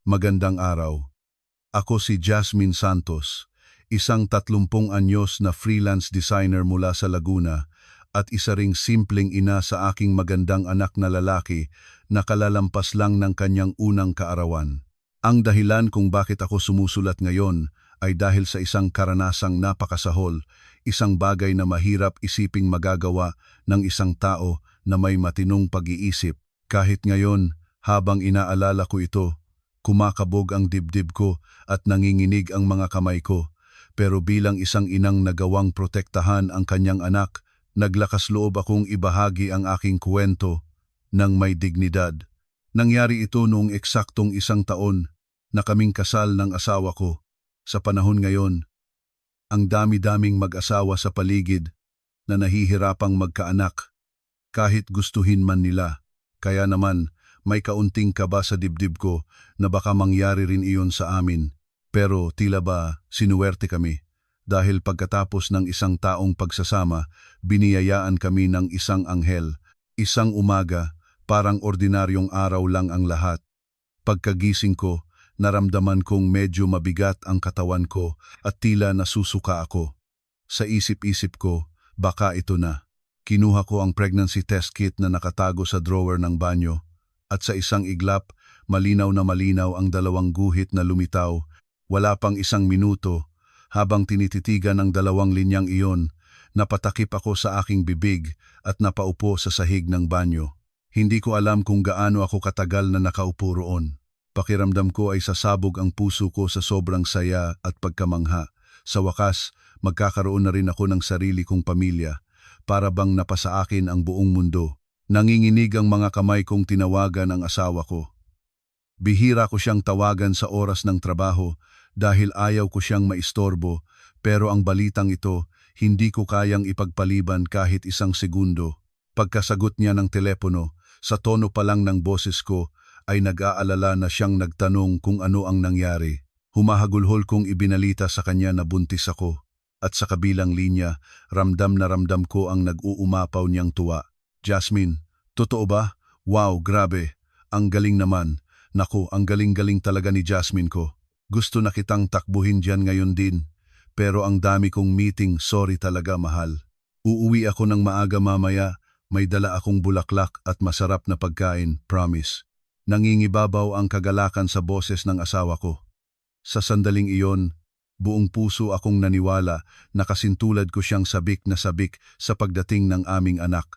Magandang araw. Ako si Jasmine Santos, isang 30 anyos na freelance designer mula sa Laguna at isa ring simpleng ina sa aking magandang anak na lalaki na kalalampas lang ng kanyang unang kaarawan. Ang dahilan kung bakit ako sumusulat ngayon ay dahil sa isang karanasang napakasahol, isang bagay na mahirap isiping magagawa ng isang tao na may matinong pag-iisip. Kahit ngayon, habang inaalala ko ito, kumakabog ang dibdib ko at nanginginig ang mga kamay ko. Pero bilang isang inang nagawang protektahan ang kanyang anak, naglakas loob akong ibahagi ang aking kwento ng may dignidad. Nangyari ito noong eksaktong 1 taon na kaming kasal ng asawa ko. Sa panahon ngayon, ang dami-daming mag-asawa sa paligid na nahihirapang magkaanak kahit gustuhin man nila. Kaya naman, may kaunting kaba sa dibdib ko na baka mangyari rin iyon sa amin. Pero tila ba sinuwerte kami dahil pagkatapos ng 1 taong pagsasama, biniyayaan kami ng isang anghel. Isang umaga, parang ordinaryong araw lang ang lahat. Pagkagising ko, naramdaman kong medyo mabigat ang katawan ko at tila nasusuka ako. Sa isip-isip ko, baka ito na. Kinuha ko ang pregnancy test kit na nakatago sa drawer ng banyo at sa isang iglap, malinaw na malinaw ang 2 guhit na lumitaw. Wala pang 1 minuto, habang tinititigan ng 2 linyang iyon, napatakip ako sa aking bibig at napaupo sa sahig ng banyo. Hindi ko alam kung gaano ako katagal na nakaupo roon. Pakiramdam ko ay sasabog ang puso ko sa sobrang saya at pagkamangha. Sa wakas, magkakaroon na rin ako ng sarili kong pamilya. Para bang napasa akin ang buong mundo. Nanginginig ang mga kamay kong tinawagan ang asawa ko. Bihira ko siyang tawagan sa oras ng trabaho dahil ayaw ko siyang maistorbo, pero ang balitang ito, hindi ko kayang ipagpaliban kahit 1 segundo. Pagkasagot niya ng telepono, sa tono pa lang ng boses ko, ay nag-aalala na siyang nagtanong kung ano ang nangyari. Humahagulhol kong ibinalita sa kanya na buntis ako. At sa kabilang linya, ramdam na ramdam ko ang nag-uumapaw niyang tuwa. Jasmine, totoo ba? Wow, grabe. Ang galing naman. Naku, ang galing-galing talaga ni Jasmine ko. Gusto na kitang takbuhin dyan ngayon din. Pero ang dami kong meeting, sorry talaga mahal. Uuwi ako ng maaga mamaya, may dala akong bulaklak at masarap na pagkain, promise. Nangingibabaw ang kagalakan sa boses ng asawa ko. Sa sandaling iyon, buong puso akong naniwala na kasintulad ko siyang sabik na sabik sa pagdating ng aming anak.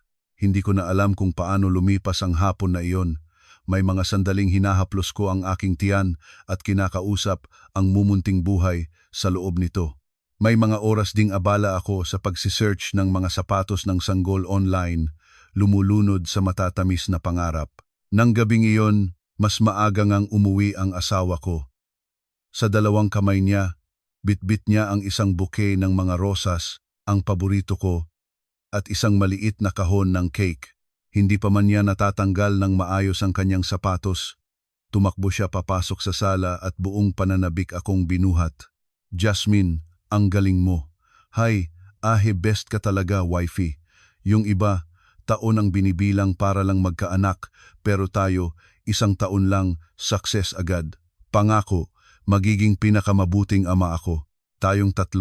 Hindi ko na alam kung paano lumipas ang hapon na iyon. May mga sandaling hinahaplos ko ang aking tiyan at kinakausap ang mumunting buhay sa loob nito. May mga oras ding abala ako sa pagsisearch ng mga sapatos ng sanggol online, lumulunod sa matatamis na pangarap. Nang gabing iyon, mas maaga ngang umuwi ang asawa ko. Sa 2 kamay niya, bitbit niya ang isang bouquet ng mga rosas, ang paborito ko, at isang maliit na kahon ng cake. Hindi pa man niya natatanggal ng maayos ang kanyang sapatos. Tumakbo siya papasok sa sala at buong pananabik akong binuhat. Jasmine, ang galing mo. Hay, best ka talaga, wifey. Yung iba, taon ang binibilang para lang magkaanak, pero tayo, 1 taon lang, success agad. Pangako, magiging pinakamabuting ama ako. Tayong 3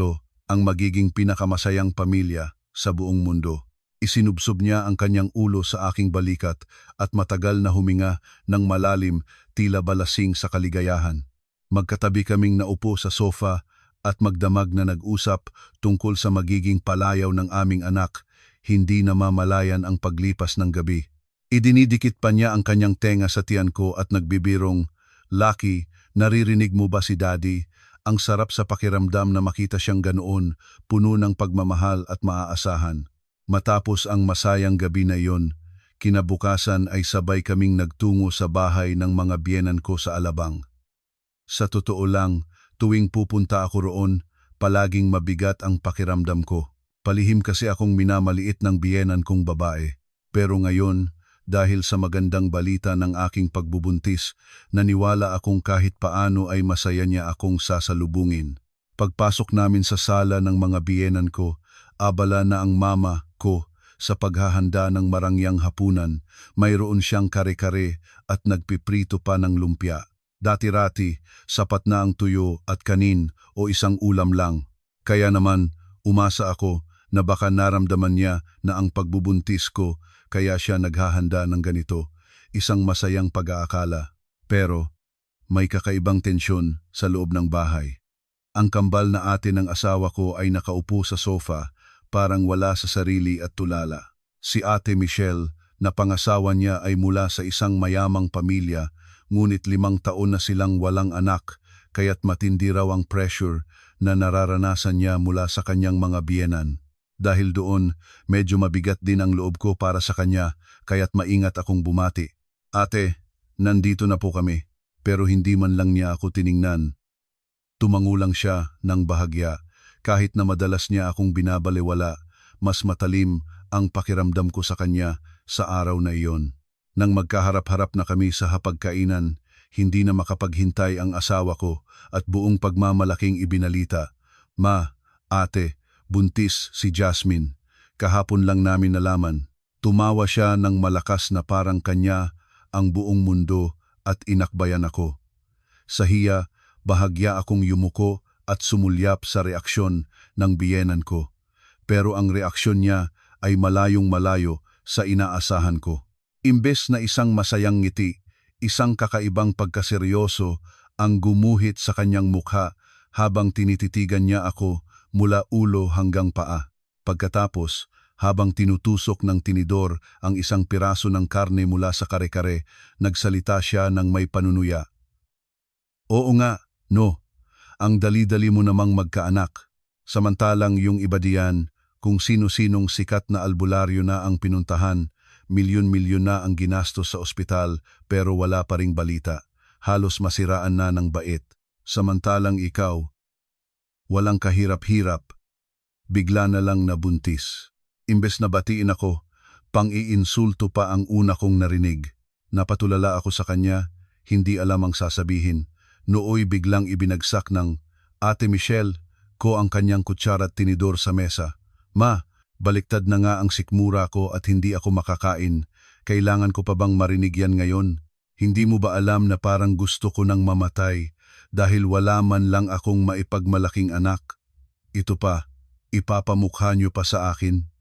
ang magiging pinakamasayang pamilya sa buong mundo. Isinubsob niya ang kanyang ulo sa aking balikat at matagal na huminga ng malalim, tila balasing sa kaligayahan. Magkatabi kaming naupo sa sofa at magdamag na nag-usap tungkol sa magiging palayaw ng aming anak. Hindi namamalayan ang paglipas ng gabi. Idinidikit pa niya ang kanyang tenga sa tiyan ko at nagbibirong, "Lucky, naririnig mo ba si Daddy? Ang sarap sa pakiramdam na makita siyang ganoon, puno ng pagmamahal at maaasahan." Matapos ang masayang gabi na iyon, kinabukasan ay sabay kaming nagtungo sa bahay ng mga biyenan ko sa Alabang. Sa totoo lang, tuwing pupunta ako roon, palaging mabigat ang pakiramdam ko. Palihim kasi akong minamaliit ng biyenan kong babae. Pero ngayon, dahil sa magandang balita ng aking pagbubuntis, naniwala akong kahit paano ay masaya niya akong sasalubungin. Pagpasok namin sa sala ng mga biyenan ko, abala na ang mama ko sa paghahanda ng marangyang hapunan. Mayroon siyang kare-kare at nagpiprito pa ng lumpia. Dati-rati, sapat na ang tuyo at kanin o isang ulam lang. Kaya naman, umasa ako na baka naramdaman niya na ang pagbubuntis ko kaya siya naghahanda ng ganito, isang masayang pag-aakala. Pero may kakaibang tensyon sa loob ng bahay. Ang kambal na ate ng asawa ko ay nakaupo sa sofa, parang wala sa sarili at tulala. Si Ate Michelle, na pangasawa niya ay mula sa isang mayamang pamilya, ngunit 5 taon na silang walang anak, kaya't matindi raw ang pressure na nararanasan niya mula sa kanyang mga biyenan. Dahil doon, medyo mabigat din ang loob ko para sa kanya, kaya't maingat akong bumati. Ate, nandito na po kami. Pero hindi man lang niya ako tiningnan. Tumango lang siya ng bahagya, kahit na madalas niya akong binabalewala, mas matalim ang pakiramdam ko sa kanya sa araw na iyon. Nang magkaharap-harap na kami sa hapagkainan, hindi na makapaghintay ang asawa ko at buong pagmamalaking ibinalita, "Ma, ate, buntis si Jasmine. Kahapon lang namin nalaman." Tumawa siya ng malakas na parang kanya ang buong mundo at inakbayan ako. Sa hiya, bahagya akong yumuko at sumulyap sa reaksyon ng biyenan ko. Pero ang reaksyon niya ay malayong malayo sa inaasahan ko. Imbes na isang masayang ngiti, isang kakaibang pagkaseryoso ang gumuhit sa kanyang mukha habang tinititigan niya ako mula ulo hanggang paa. Pagkatapos, habang tinutusok ng tinidor ang isang piraso ng karne mula sa kare-kare, nagsalita siya ng may panunuya. "Oo nga, no. Ang dali-dali mo namang magkaanak. Samantalang yung iba diyan, kung sino-sinong sikat na albularyo na ang pinuntahan, milyon-milyon na ang ginastos sa ospital pero wala pa ring balita. Halos masiraan na ng bait. Samantalang ikaw, walang kahirap-hirap, bigla na lang nabuntis." Imbes na batiin ako, pang-iinsulto pa ang una kong narinig. Napatulala ako sa kanya, hindi alam ang sasabihin. Nooy biglang ibinagsak ng Ate Michelle ko ang kanyang kutsara at tinidor sa mesa. "Ma, baliktad na nga ang sikmura ko at hindi ako makakain. Kailangan ko pa bang marinig yan ngayon? Hindi mo ba alam na parang gusto ko nang mamatay dahil wala man lang akong maipagmalaking anak? Ito pa, ipapamukha niyo pa sa akin.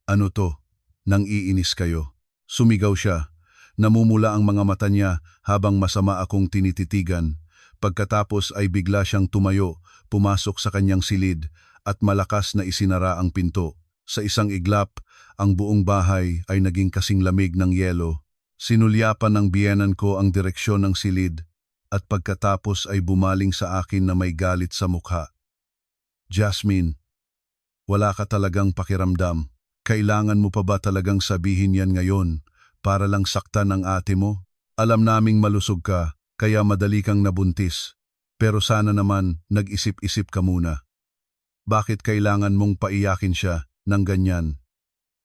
Ano to? Nang iinis kayo." Sumigaw siya. Namumula ang mga mata niya habang masama akong tinititigan. Pagkatapos ay bigla siyang tumayo, pumasok sa kanyang silid at malakas na isinara ang pinto. Sa isang iglap, ang buong bahay ay naging kasing lamig ng yelo. Sinulyapan ng biyenan ko ang direksyon ng silid at pagkatapos ay bumaling sa akin na may galit sa mukha. "Jasmine, wala ka talagang pakiramdam. Kailangan mo pa ba talagang sabihin yan ngayon para lang saktan ang ate mo? Alam naming malusog ka, kaya madali kang nabuntis. Pero sana naman nag-isip-isip ka muna. Bakit kailangan mong paiyakin siya ng ganyan?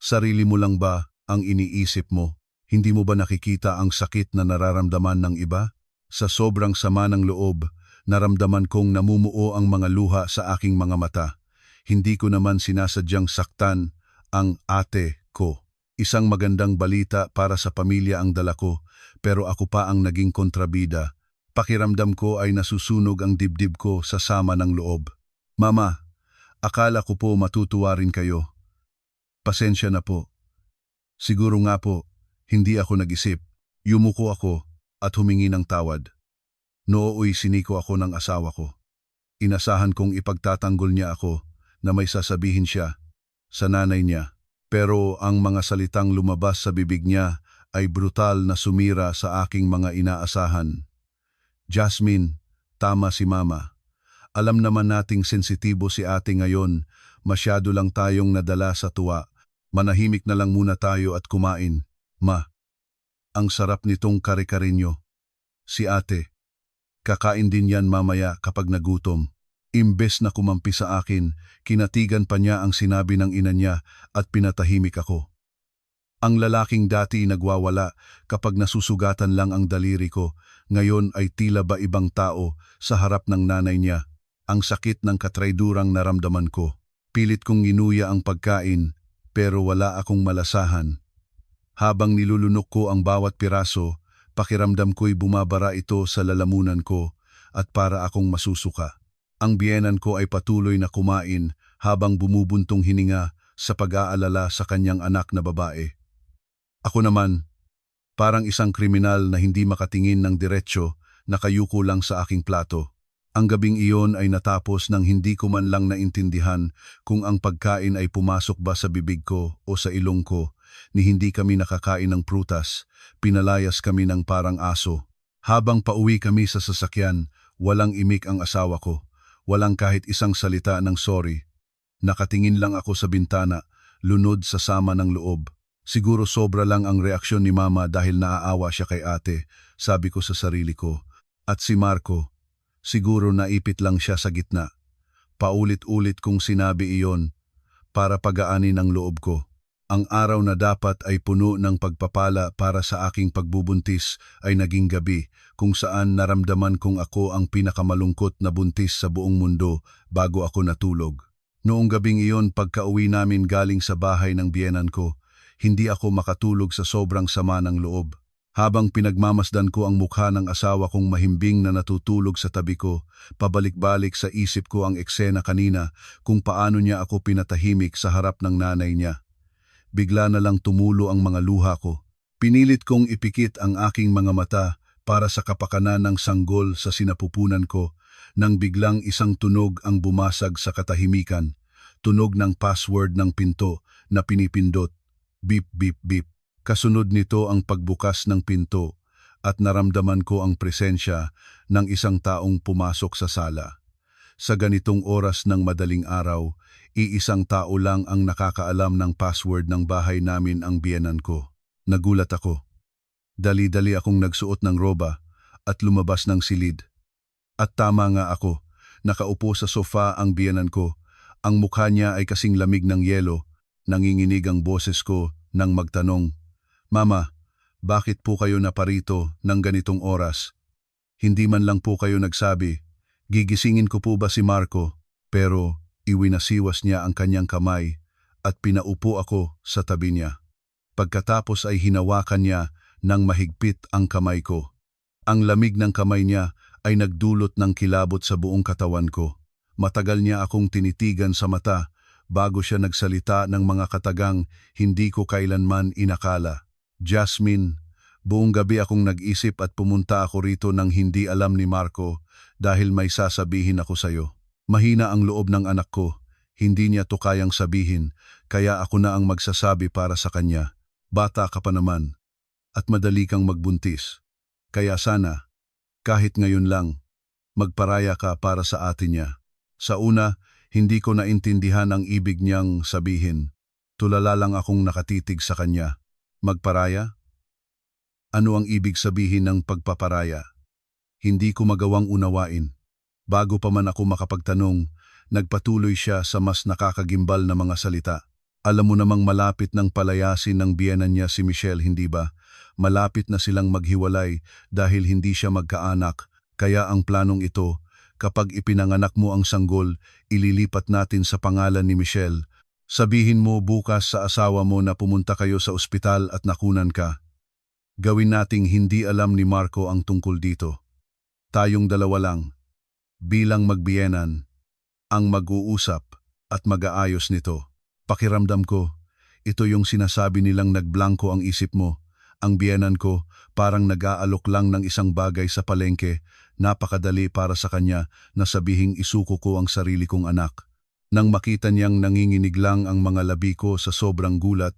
Sarili mo lang ba ang iniisip mo? Hindi mo ba nakikita ang sakit na nararamdaman ng iba? Sa sobrang sama ng loob, naramdaman kong namumuo ang mga luha sa aking mga mata. Hindi ko naman sinasadyang saktan ang ate ko. Isang magandang balita para sa pamilya ang dala ko, pero ako pa ang naging kontrabida. Pakiramdam ko ay nasusunog ang dibdib ko sa sama ng loob. "Mama, akala ko po matutuwa rin kayo. Pasensya na po. Siguro nga po, hindi ako nag-isip." Yumuko ako at humingi ng tawad. Nooy siniko ako ng asawa ko. Inasahan kong ipagtatanggol niya ako na may sasabihin siya sa nanay niya. Pero ang mga salitang lumabas sa bibig niya ay brutal na sumira sa aking mga inaasahan. "Jasmine, tama si Mama. Alam naman nating sensitibo si ate ngayon, masyado lang tayong nadala sa tuwa. Manahimik na lang muna tayo at kumain. Ma, ang sarap nitong kare-karinyo. Si ate, kakain din yan mamaya kapag nagutom." Imbes na kumampi sa akin, kinatigan pa niya ang sinabi ng ina niya at pinatahimik ako. Ang lalaking dati nagwawala kapag nasusugatan lang ang daliri ko, ngayon ay tila ba ibang tao sa harap ng nanay niya. Ang sakit ng katraydurang naramdaman ko. Pilit kong ginuya ang pagkain, pero wala akong malasahan. Habang nilulunok ko ang bawat piraso, Pakiramdam ko'y bumabara ito sa lalamunan ko at para akong masusuka. Ang biyenan ko ay patuloy na kumain habang bumubuntong hininga sa pag-aalala sa kanyang anak na babae. Ako naman, parang isang kriminal na hindi makatingin ng diretsyo, nakayuko lang sa aking plato. Ang gabing iyon ay natapos nang hindi ko man lang naintindihan kung ang pagkain ay pumasok ba sa bibig ko o sa ilong ko, ni hindi kami nakakain ng prutas, pinalayas kami ng parang aso. Habang pauwi kami sa sasakyan, walang imik ang asawa ko, walang kahit isang salita ng sorry. Nakatingin lang ako sa bintana, lunod sa sama ng loob. Siguro sobra lang ang reaksyon ni Mama dahil naaawa siya kay ate, sabi ko sa sarili ko. At si Marco, siguro naipit lang siya sa gitna. Paulit-ulit kong sinabi iyon para pagaanin ang loob ko. Ang araw na dapat ay puno ng pagpapala para sa aking pagbubuntis ay naging gabi kung saan naramdaman kong ako ang pinakamalungkot na buntis sa buong mundo bago ako natulog. Noong gabing iyon pagka-uwi namin galing sa bahay ng biyenan ko, hindi ako makatulog sa sobrang sama ng loob. Habang pinagmamasdan ko ang mukha ng asawa kong mahimbing na natutulog sa tabi ko, pabalik-balik sa isip ko ang eksena kanina kung paano niya ako pinatahimik sa harap ng nanay niya. Bigla na lang tumulo ang mga luha ko. Pinilit kong ipikit ang aking mga mata para sa kapakanan ng sanggol sa sinapupunan ko nang biglang isang tunog ang bumasag sa katahimikan. Tunog ng password ng pinto na pinipindot. Beep, beep, beep. Kasunod nito ang pagbukas ng pinto at naramdaman ko ang presensya ng isang taong pumasok sa sala. Sa ganitong oras ng madaling araw, iisang tao lang ang nakakaalam ng password ng bahay namin, ang biyenan ko. Nagulat ako. Dali-dali akong nagsuot ng roba at lumabas ng silid. At tama nga ako, nakaupo sa sofa ang biyenan ko. Ang mukha niya ay kasing lamig ng yelo. Nanginginig ang boses ko nang magtanong, "Mama, bakit po kayo naparito ng ganitong oras? Hindi man lang po kayo nagsabi, gigisingin ko po ba si Marco?" Pero iwinasiwas niya ang kanyang kamay at pinaupo ako sa tabi niya. Pagkatapos ay hinawakan niya ng mahigpit ang kamay ko. Ang lamig ng kamay niya ay nagdulot ng kilabot sa buong katawan ko. Matagal niya akong tinitigan sa mata bago siya nagsalita ng mga katagang hindi ko kailanman inakala. "Jasmine, buong gabi akong nag-isip at pumunta ako rito nang hindi alam ni Marco dahil may sasabihin ako sa'yo. Mahina ang loob ng anak ko, hindi niya to kayang sabihin, kaya ako na ang magsasabi para sa kanya. Bata ka pa naman at madali kang magbuntis. Kaya sana, kahit ngayon lang, magparaya ka para sa atin niya." Sa una, hindi ko naintindihan ang ibig niyang sabihin. Tulala lang akong nakatitig sa kanya. Magparaya? Ano ang ibig sabihin ng pagpaparaya? Hindi ko magawang unawain. Bago pa man ako makapagtanong, nagpatuloy siya sa mas nakakagimbal na mga salita. "Alam mo namang malapit ng palayasin ng biyenan niya si Michelle, hindi ba? Malapit na silang maghiwalay dahil hindi siya magkaanak, kaya ang planong ito, kapag ipinanganak mo ang sanggol, ililipat natin sa pangalan ni Michelle. Sabihin mo bukas sa asawa mo na pumunta kayo sa ospital at nakunan ka. Gawin nating hindi alam ni Marco ang tungkol dito. Tayong dalawa lang, bilang magbiyenan, ang mag-uusap at mag-aayos nito." Pakiramdam ko, ito yung sinasabi nilang nagblanko ang isip mo. Ang biyenan ko parang nag-aalok lang ng isang bagay sa palengke. Napakadali para sa kanya na sabihing isuko ko ang sarili kong anak. Nang makita niyang nanginginig lang ang mga labi ko sa sobrang gulat,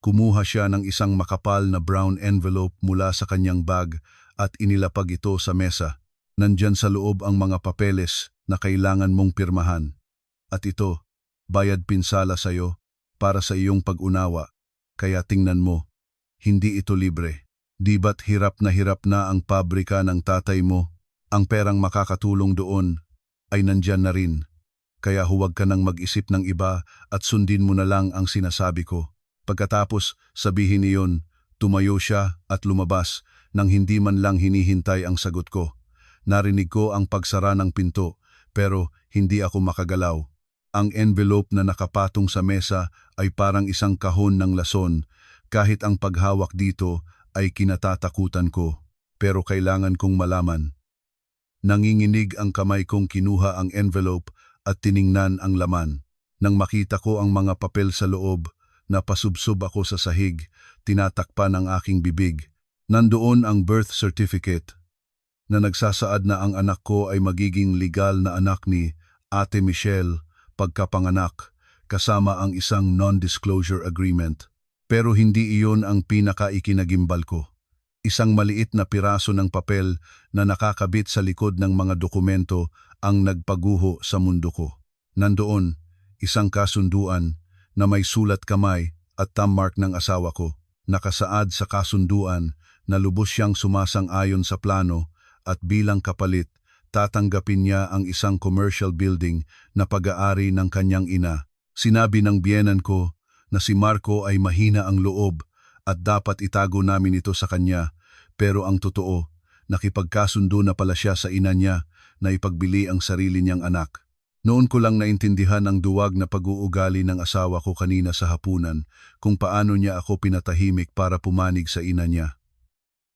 kumuha siya ng isang makapal na brown envelope mula sa kanyang bag at inilapag ito sa mesa. Nandyan sa loob ang mga papeles na kailangan mong pirmahan. At ito, bayad pinsala sa'yo para sa iyong pag-unawa. Kaya tingnan mo, hindi ito libre. Di ba't hirap na ang pabrika ng tatay mo? Ang perang makakatulong doon ay nandyan na rin. Kaya huwag ka nang mag-isip ng iba at sundin mo na lang ang sinasabi ko. Pagkatapos sabihin iyon, tumayo siya at lumabas nang hindi man lang hinihintay ang sagot ko. Narinig ko ang pagsara ng pinto pero hindi ako makagalaw. Ang envelope na nakapatong sa mesa ay parang isang kahon ng lason. Kahit ang paghawak dito ay kinatatakutan ko. pero kailangan kong malaman. Nanginginig ang kamay kong kinuha ang envelope at tiningnan ang laman. Nang makita ko ang mga papel sa loob, napasubsob ako sa sahig, tinatakpan ang aking bibig. Nandoon ang birth certificate na nagsasaad na ang anak ko ay magiging legal na anak ni Ate Michelle pagkapanganak, kasama ang isang non-disclosure agreement. Pero hindi iyon ang pinaka-ikinagimbal ko. Isang maliit na piraso ng papel na nakakabit sa likod ng mga dokumento ang nagpaguho sa mundo ko. Nandoon, isang kasunduan na may sulat kamay at thumbmark ng asawa ko. Nakasaad sa kasunduan na lubos siyang sumasang-ayon sa plano at bilang kapalit, tatanggapin niya ang isang commercial building na pag-aari ng kanyang ina. Sinabi ng biyenan ko na si Marco ay mahina ang loob at dapat itago namin ito sa kanya, pero ang totoo, nakipagkasundo na pala siya sa ina niya na ipagbili ang sarili niyang anak. Noon ko lang naintindihan ang duwag na pag-uugali ng asawa ko kanina sa hapunan kung paano niya ako pinatahimik para pumanig sa ina niya.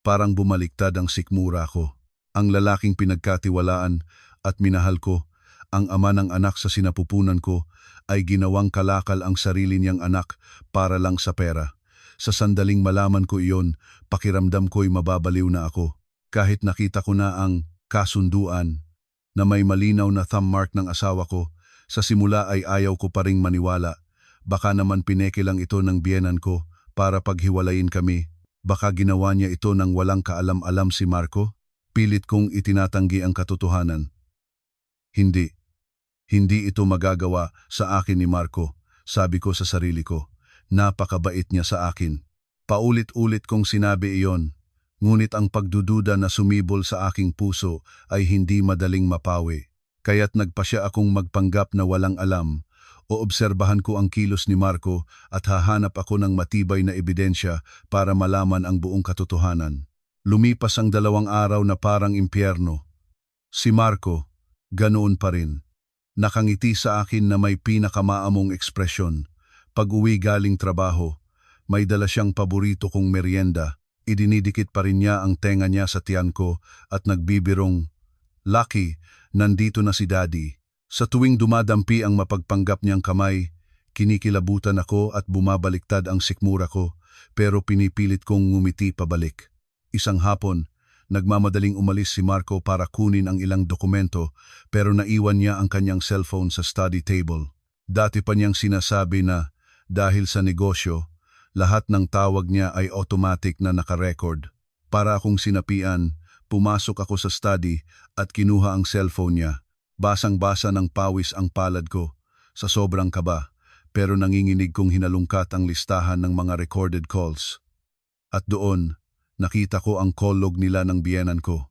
Parang bumaliktad ang sikmura ko. Ang lalaking pinagkatiwalaan at minahal ko, ang ama ng anak sa sinapupunan ko, ay ginawang kalakal ang sarili niyang anak para lang sa pera. Sa sandaling malaman ko iyon, pakiramdam ko'y mababaliw na ako. Kahit nakita ko na ang kasunduan na may malinaw na thumbmark ng asawa ko, sa simula ay ayaw ko pa ring maniwala. Baka naman pineke lang ito ng biyenan ko para paghiwalayin kami. Baka ginawa niya ito nang walang kaalam-alam si Marco. Pilit kong itinatanggi ang katotohanan. Hindi. Hindi ito magagawa sa akin ni Marco, sabi ko sa sarili ko. Napakabait niya sa akin. Paulit-ulit kong sinabi iyon, ngunit ang pagdududa na sumibol sa aking puso ay hindi madaling mapawi. Kaya't nagpasya akong magpanggap na walang alam, o obserbahan ko ang kilos ni Marco at hahanap ako ng matibay na ebidensya para malaman ang buong katotohanan. Lumipas ang 2 araw na parang impyerno. Si Marco, ganoon pa rin. Nakangiti sa akin na may pinakamaamong ekspresyon. Pag-uwi galing trabaho, may dala siyang paborito kong merienda. Idinidikit pa rin niya ang tenga niya sa tiyan ko at nagbibirong, "Lucky, nandito na si Daddy." Sa tuwing dumadampi ang mapagpanggap niyang kamay, kinikilabutan ako at bumabaliktad ang sikmura ko, pero pinipilit kong ngumiti pabalik. Isang hapon, nagmamadaling umalis si Marco para kunin ang ilang dokumento, pero naiwan niya ang kanyang cellphone sa study table. Dati pa niyang sinasabi na dahil sa negosyo, lahat ng tawag niya ay automatic na nakarecord. Para akong sinapian, pumasok ako sa study at kinuha ang cellphone niya. Basang-basa ng pawis ang palad ko sa sobrang kaba, pero nanginginig kong hinalungkat ang listahan ng mga recorded calls. At doon, nakita ko ang call log nila ng biyenan ko.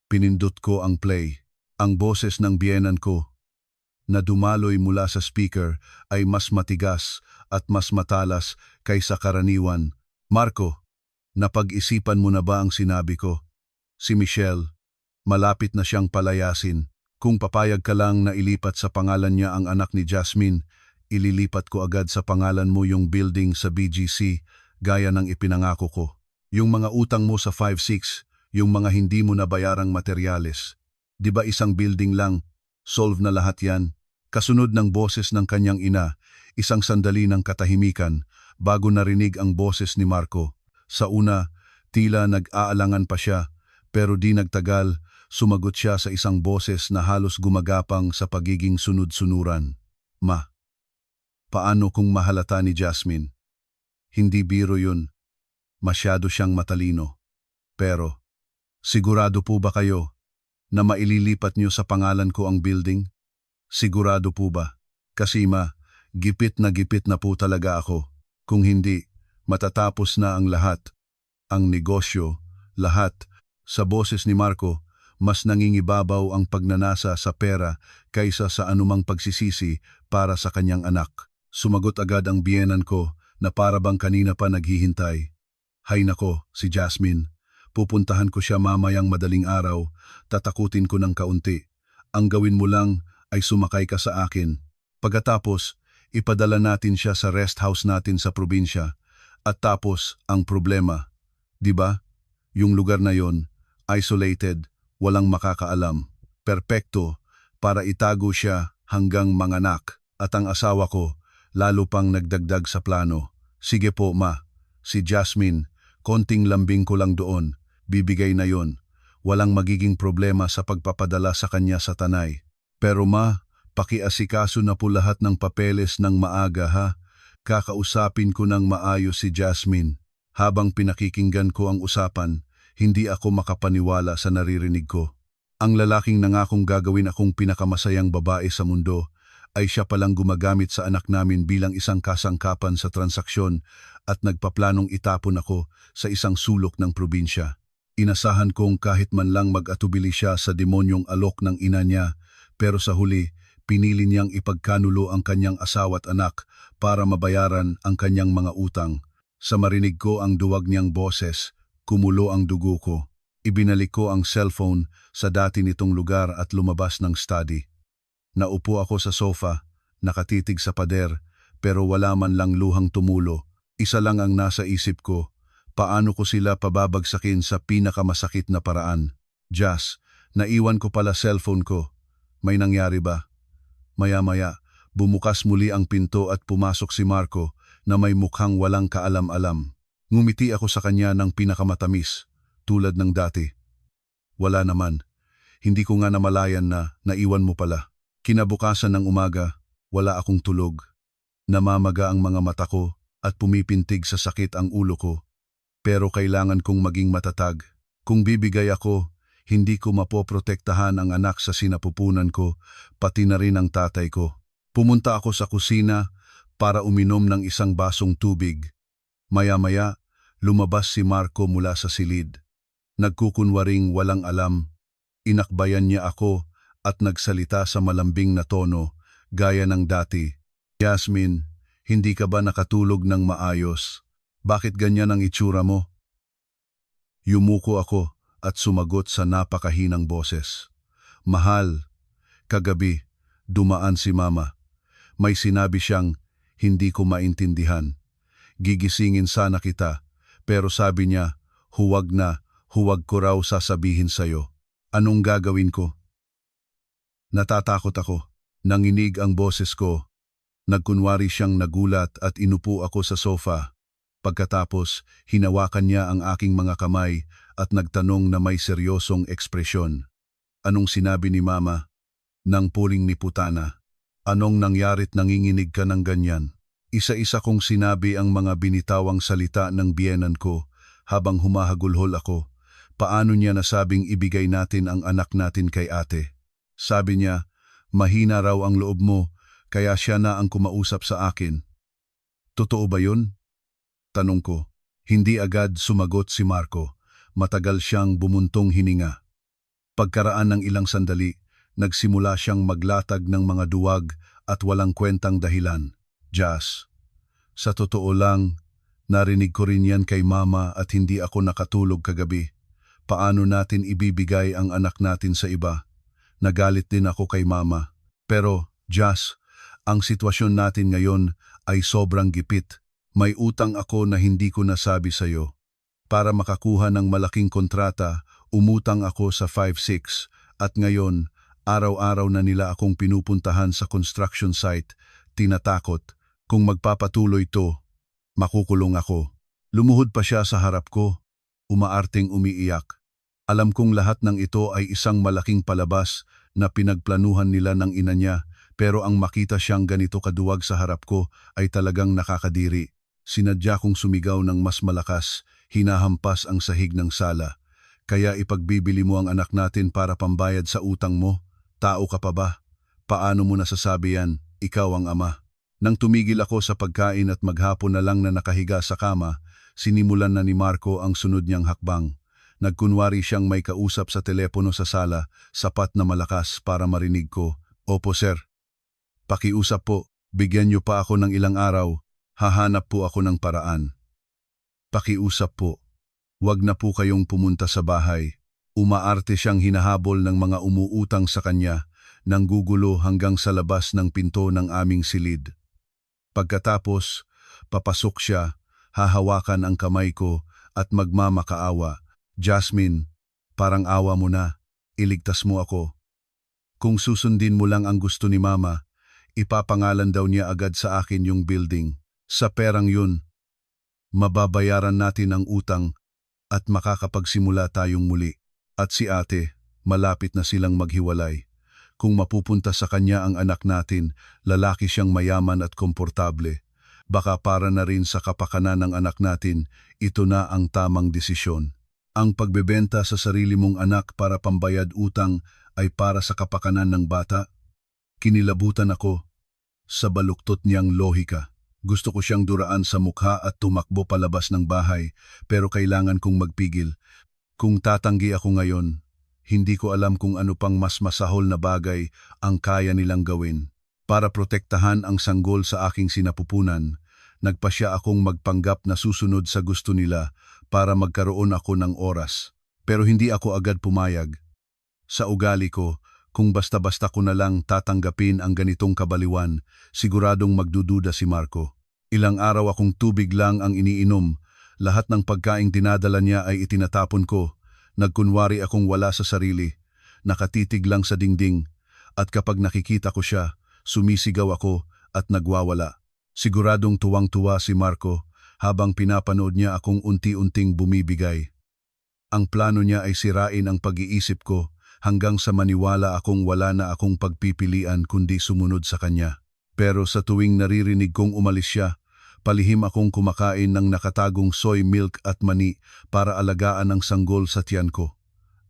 Pinindot ko ang play. Ang boses ng biyenan ko na dumaloy mula sa speaker ay mas matigas at mas matalas kaysa karaniwan. "Marco, napag-isipan mo na ba ang sinabi ko? Si Michelle, malapit na siyang palayasin. Kung papayag ka lang na ilipat sa pangalan niya ang anak ni Jasmine, ililipat ko agad sa pangalan mo yung building sa BGC gaya ng ipinangako ko. Yung mga utang mo sa 5-6, yung mga hindi mo nabayarang materyales. Di ba isang building lang, solve na lahat yan?" Kasunod ng boses ng kanyang ina, isang sandali ng katahimikan bago narinig ang boses ni Marco. Sa una, tila nag-aalangan pa siya, pero di nagtagal, sumagot siya sa isang boses na halos gumagapang sa pagiging sunod-sunuran. "Ma, paano kung mahalata ni Jasmine? Hindi biro yun. Masyado siyang matalino. Pero, sigurado po ba kayo na maililipat niyo sa pangalan ko ang building? Sigurado po ba? Kasi gipit na po talaga ako. Kung hindi, matatapos na ang lahat. Ang negosyo, lahat." Sa boses ni Marco, mas nangingibabaw ang pagnanasa sa pera kaysa sa anumang pagsisisi para sa kanyang anak. Sumagot agad ang biyenan ko na para bang kanina pa naghihintay. "Hay nako, si Jasmine. Pupuntahan ko siya mamayang madaling araw, tatakutin ko ng kaunti. Ang gawin mo lang ay sumakay ka sa akin. Pagkatapos, ipadala natin siya sa rest house natin sa probinsya. At tapos, ang problema, di ba? Yung lugar na yon, Isolated, walang makakaalam. Perpekto para itago siya hanggang manganak. At ang asawa ko, lalo pang nagdagdag sa plano. Sige po ma, si Jasmine, konting lambing ko lang doon, bibigay na yon. Walang magiging problema sa pagpapadala sa kanya sa Tanay. Pero ma, pakiasikaso na po lahat ng papeles ng maaga ha. Kakausapin ko ng maayos si Jasmine. Habang pinakikinggan ko ang usapan, hindi ako makapaniwala sa naririnig ko. Ang lalaking nangakong gagawin akong pinakamasayang babae sa mundo ay siya palang gumagamit sa anak namin bilang isang kasangkapan sa transaksyon at nagpaplanong itapon ako sa isang sulok ng probinsya. Inasahan kong kahit man lang mag-atubili siya sa demonyong alok ng ina niya, pero sa huli, pinili niyang ipagkanulo ang kanyang asawa at anak para mabayaran ang kanyang mga utang. Sa marinig ko ang duwag niyang boses, kumulo ang dugo ko. Ibinalik ko ang cellphone sa dati nitong lugar at lumabas ng study. Naupo ako sa sofa, nakatitig sa pader, pero wala man lang luhang tumulo. Isa lang ang nasa isip ko, paano ko sila pababagsakin sa pinakamasakit na paraan? Jas, naiwan ko pala cellphone ko. May nangyari ba? Maya-maya, bumukas muli ang pinto at pumasok si Marco na may mukhang walang kaalam-alam. Ngumiti ako sa kanya ng pinakamatamis, tulad ng dati. Wala naman. Hindi ko nga namalayan na naiwan mo pala. Kinabukasan ng umaga, wala akong tulog. Namamaga ang mga mata ko at pumipintig sa sakit ang ulo ko. Pero kailangan kong maging matatag. Kung bibigay ako, hindi ko mapoprotektahan ang anak sa sinapupunan ko, pati na rin ang tatay ko. Pumunta ako sa kusina para uminom ng isang basong tubig. Maya-maya, lumabas si Marco mula sa silid. Nagkukunwaring walang alam. Inakbayan niya ako at nagsalita sa malambing na tono, gaya ng dati. Jasmine, hindi ka ba nakatulog ng maayos? Bakit ganyan ang itsura mo? Yumuko ako at sumagot sa napakahinang boses. Mahal, kagabi, dumaan si Mama. May sinabi siyang hindi ko maintindihan. Gigisingin sana kita, pero sabi niya, huwag ko raw sasabihin sa'yo. Anong gagawin ko? Natatakot ako. Nanginig ang boses ko. Nagkunwari siyang nagulat at inupo ako sa sofa. Pagkatapos, hinawakan niya ang aking mga kamay at nagtanong na may seryosong ekspresyon. Anong sinabi ni Mama? Nang puling ni Putana. Anong nangyarit nanginginig ka ng ganyan? Isa-isa kong sinabi ang mga binitawang salita ng biyenan ko habang humahagulhol ako. Paano niya nasabing ibigay natin ang anak natin kay ate? Sabi niya, mahina raw ang loob mo, kaya siya na ang kumausap sa akin. Totoo ba yun? Tanong ko. Hindi agad sumagot si Marco. Matagal siyang bumuntong hininga. Pagkaraan ng ilang sandali, nagsimula siyang maglatag ng mga duwag at walang kwentang dahilan. Jas, sa totoo lang, narinig ko rin yan kay Mama at hindi ako nakatulog kagabi. Paano natin ibibigay ang anak natin sa iba? Nagalit din ako kay Mama. Pero, Jas, ang sitwasyon natin ngayon ay sobrang gipit. May utang ako na hindi ko nasabi sa'yo. Para makakuha ng malaking kontrata, umutang ako sa 5-6 at ngayon, araw-araw na nila akong pinupuntahan sa construction site, tinatakot. Kung magpapatuloy to, makukulong ako. Lumuhod pa siya sa harap ko, umaarting umiiyak. Alam kong lahat ng ito ay isang malaking palabas na pinagplanuhan nila ng ina niya, pero ang makita siyang ganito kaduwag sa harap ko ay talagang nakakadiri. Sinadya kong sumigaw ng mas malakas, hinahampas ang sahig ng sala. Kaya ipagbibili mo ang anak natin para pambayad sa utang mo? Tao ka pa ba? Paano mo nasasabi yan? Ikaw ang ama. Nang tumigil ako sa pagkain at maghapon na lang na nakahiga sa kama, sinimulan na ni Marco ang sunod niyang hakbang. Nagkunwari siyang may kausap sa telepono sa sala, sapat na malakas para marinig ko. Opo sir. Pakiusap po, bigyan niyo pa ako ng ilang araw, hahanap po ako ng paraan. Pakiusap po, wag na po kayong pumunta sa bahay. Umaarte siyang hinahabol ng mga umuutang sa kanya, nang gugulo hanggang sa labas ng pinto ng aming silid. Pagkatapos, papasok siya, hahawakan ang kamay ko at magmamakaawa. Jasmine, Parang awa mo na. Iligtas mo ako. Kung susundin mo lang ang gusto ni Mama, ipapangalan daw niya agad sa akin yung building. Sa perang yun, mababayaran natin ang utang at makakapagsimula tayong muli. At si ate, malapit na silang maghiwalay. Kung mapupunta sa kanya ang anak natin, lalaki siyang mayaman at komportable. Baka para na rin sa kapakanan ng anak natin, ito na ang tamang desisyon. Ang pagbebenta sa sarili mong anak para pambayad utang ay para sa kapakanan ng bata? Kinilabutan ako sa baluktot niyang lohika. Gusto ko siyang duraan sa mukha at tumakbo palabas ng bahay, pero kailangan kong magpigil. Kung tatanggi ako ngayon, hindi ko alam kung ano pang mas masahol na bagay ang kaya nilang gawin. Para protektahan ang sanggol sa aking sinapupunan, nagpasya akong magpanggap na susunod sa gusto nila para magkaroon ako ng oras. Pero hindi ako agad pumayag. Sa ugali ko, kung basta-basta ko na lang tatanggapin ang ganitong kabaliwan, siguradong magdududa si Marco. Ilang araw akong tubig lang ang iniinom, lahat ng pagkaing dinadala niya ay itinatapon ko. Nagkunwari akong wala sa sarili, nakatitig lang sa dingding, at kapag nakikita ko siya, sumisigaw ako at nagwawala. Siguradong tuwang-tuwa si Marco habang pinapanood niya akong unti-unting bumibigay. Ang plano niya ay sirain ang pag-iisip ko hanggang sa maniwala akong wala na akong pagpipilian kundi sumunod sa kanya. Pero sa tuwing naririnig kong umalis siya, palihim akong kumakain ng nakatagong soy milk at mani para alagaan ang sanggol sa tiyan ko.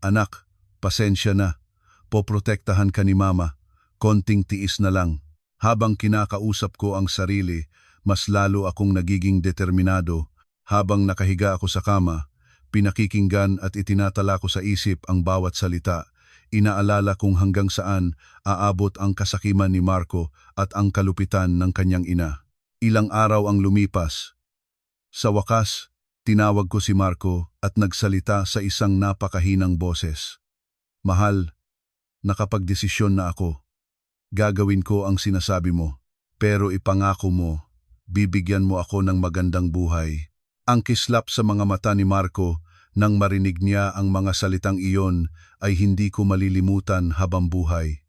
Anak, pasensya na. Poprotektahan ka ni Mama. Konting tiis na lang. Habang kinakausap ko ang sarili, mas lalo akong nagiging determinado. Habang nakahiga ako sa kama, pinakikinggan at itinatala ko sa isip ang bawat salita. Inaalala kung hanggang saan aabot ang kasakiman ni Marco at ang kalupitan ng kanyang ina. Ilang araw ang lumipas. Sa wakas, tinawag ko si Marco at nagsalita sa isang napakahinang boses. Mahal, nakapagdesisyon na ako. Gagawin ko ang sinasabi mo, pero ipangako mo, bibigyan mo ako ng magandang buhay. Ang kislap sa mga mata ni Marco nang marinig niya ang mga salitang iyon ay hindi ko malilimutan habang buhay.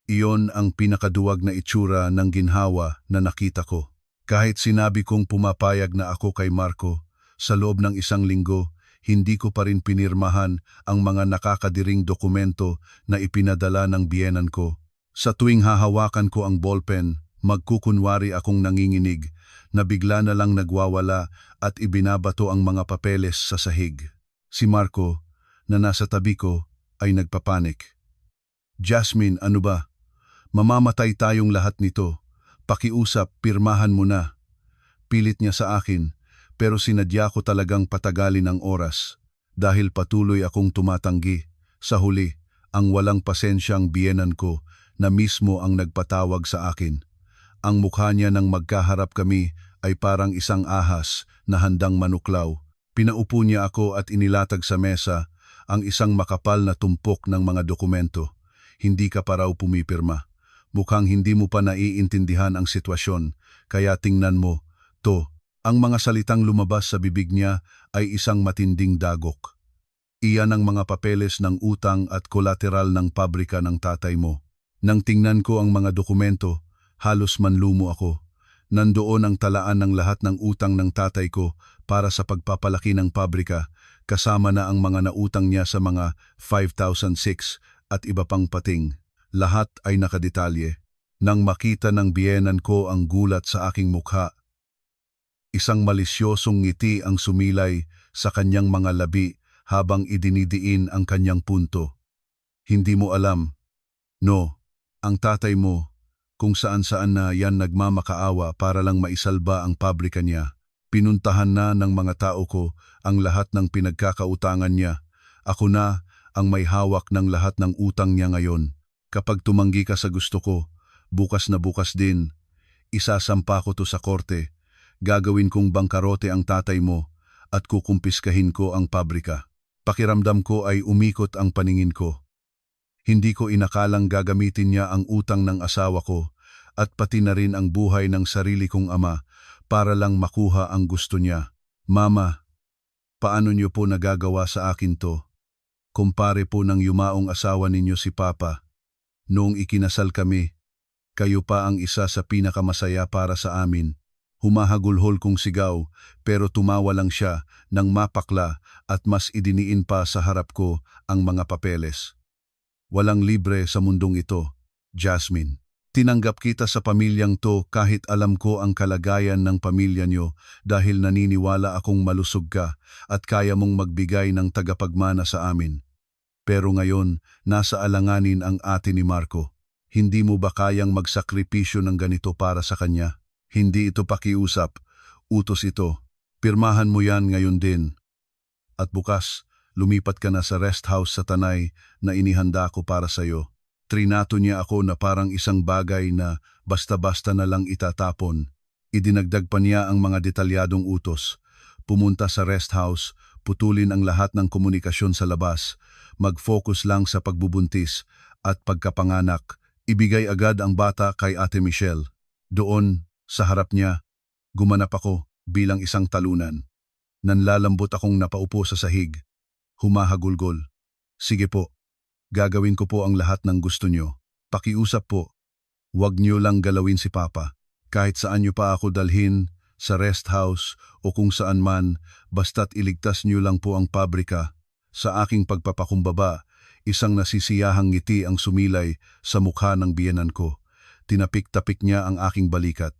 Iyon ang pinakaduwag na itsura ng ginhawa na nakita ko. Kahit sinabi kong pumapayag na ako kay Marco, sa loob ng isang linggo, hindi ko pa rin pinirmahan ang mga nakakadiring dokumento na ipinadala ng biyenan ko. Sa tuwing hahawakan ko ang ballpen, magkukunwari akong nanginginig, na bigla na lang nagwawala at ibinabato ang mga papeles sa sahig. Si Marco, na nasa tabi ko, ay nagpapanik. Jasmine, ano ba? Mamamatay tayong lahat nito. Pakiusap, pirmahan mo na. Pilit niya sa akin, pero sinadya ko talagang patagalin ang oras. Dahil patuloy akong tumatanggi. Sa huli, ang walang pasensyang biyenan ko na mismo ang nagpatawag sa akin. Ang mukha niya nang magkaharap kami ay parang isang ahas na handang manuklaw. Pinaupo niya ako at inilatag sa mesa ang isang makapal na tumpok ng mga dokumento. Hindi ka pa raw pumipirma. Mukhang hindi mo pa naiintindihan ang sitwasyon, kaya tingnan mo, to. Ang mga salitang lumabas sa bibig niya ay isang matinding dagok. Iyan ang mga papeles ng utang at kolateral ng pabrika ng tatay mo. Nang tingnan ko ang mga dokumento, halos manlumo ako. Nandoon ang talaan ng lahat ng utang ng tatay ko para sa pagpapalaki ng pabrika, kasama na ang mga nautang niya sa mga 5,006 at iba pang pating. Lahat ay nakadetalye. Nang makita ng biyenan ko ang gulat sa aking mukha, isang malisyosong ngiti ang sumilay sa kanyang mga labi habang idinidiin ang kanyang punto. Hindi mo alam. No, ang tatay mo, kung saan-saan na yan nagmamakaawa para lang maisalba ang pabrika niya. Pinuntahan na ng mga tao ko ang lahat ng pinagkakautangan niya. Ako na ang may hawak ng lahat ng utang niya ngayon. Kapag tumanggi ka sa gusto ko, bukas na bukas din, isasampa ko to sa korte. Gagawin kong bangkarote ang tatay mo at kukumpiskahin ko ang pabrika. Pakiramdam ko ay umikot ang paningin ko. Hindi ko inakalang gagamitin niya ang utang ng asawa ko at pati na rin ang buhay ng sarili kong ama para lang makuha ang gusto niya. Mama, paano niyo po nagagawa sa akin to? kumpare po ng yumaong asawa ninyo si Papa. Noong ikinasal kami, kayo pa ang isa sa pinakamasaya para sa amin. Humahagulhol kong sigaw, pero tumawa lang siya nang mapakla at mas idiniin pa sa harap ko ang mga papeles. Walang libre sa mundong ito, Jasmine. Tinanggap kita sa pamilyang to kahit alam ko ang kalagayan ng pamilya nyo dahil naniniwala akong malusog ka at kaya mong magbigay ng tagapagmana sa amin. Pero ngayon, nasa alanganin ang ate ni Marco. Hindi mo ba kayang magsakripisyo ng ganito para sa kanya? Hindi ito pakiusap, utos ito. Pirmahan mo yan ngayon din. At bukas, lumipat ka na sa rest house sa Tanay na inihanda ko para sa'yo. Trinato niya ako na parang isang bagay na basta-basta na lang itatapon. Idinagdag pa niya ang mga detalyadong utos. Pumunta sa rest house, putulin ang lahat ng komunikasyon sa labas, mag-focus lang sa pagbubuntis at pagkapanganak. Ibigay agad ang bata kay Ate Michelle. Doon, sa harap niya, gumanap ako bilang isang talunan. Nanlalambot akong napaupo sa sahig. Humahagulgol. Sige po. Gagawin ko po ang lahat ng gusto nyo. Pakiusap po. Huwag nyo lang galawin si Papa. Kahit saan nyo pa ako dalhin, sa rest house o kung saan man, basta't iligtas nyo lang po ang pabrika. Sa aking pagpapakumbaba, isang nasisiyahang ngiti ang sumilay sa mukha ng biyenan ko. Tinapik-tapik niya ang aking balikat.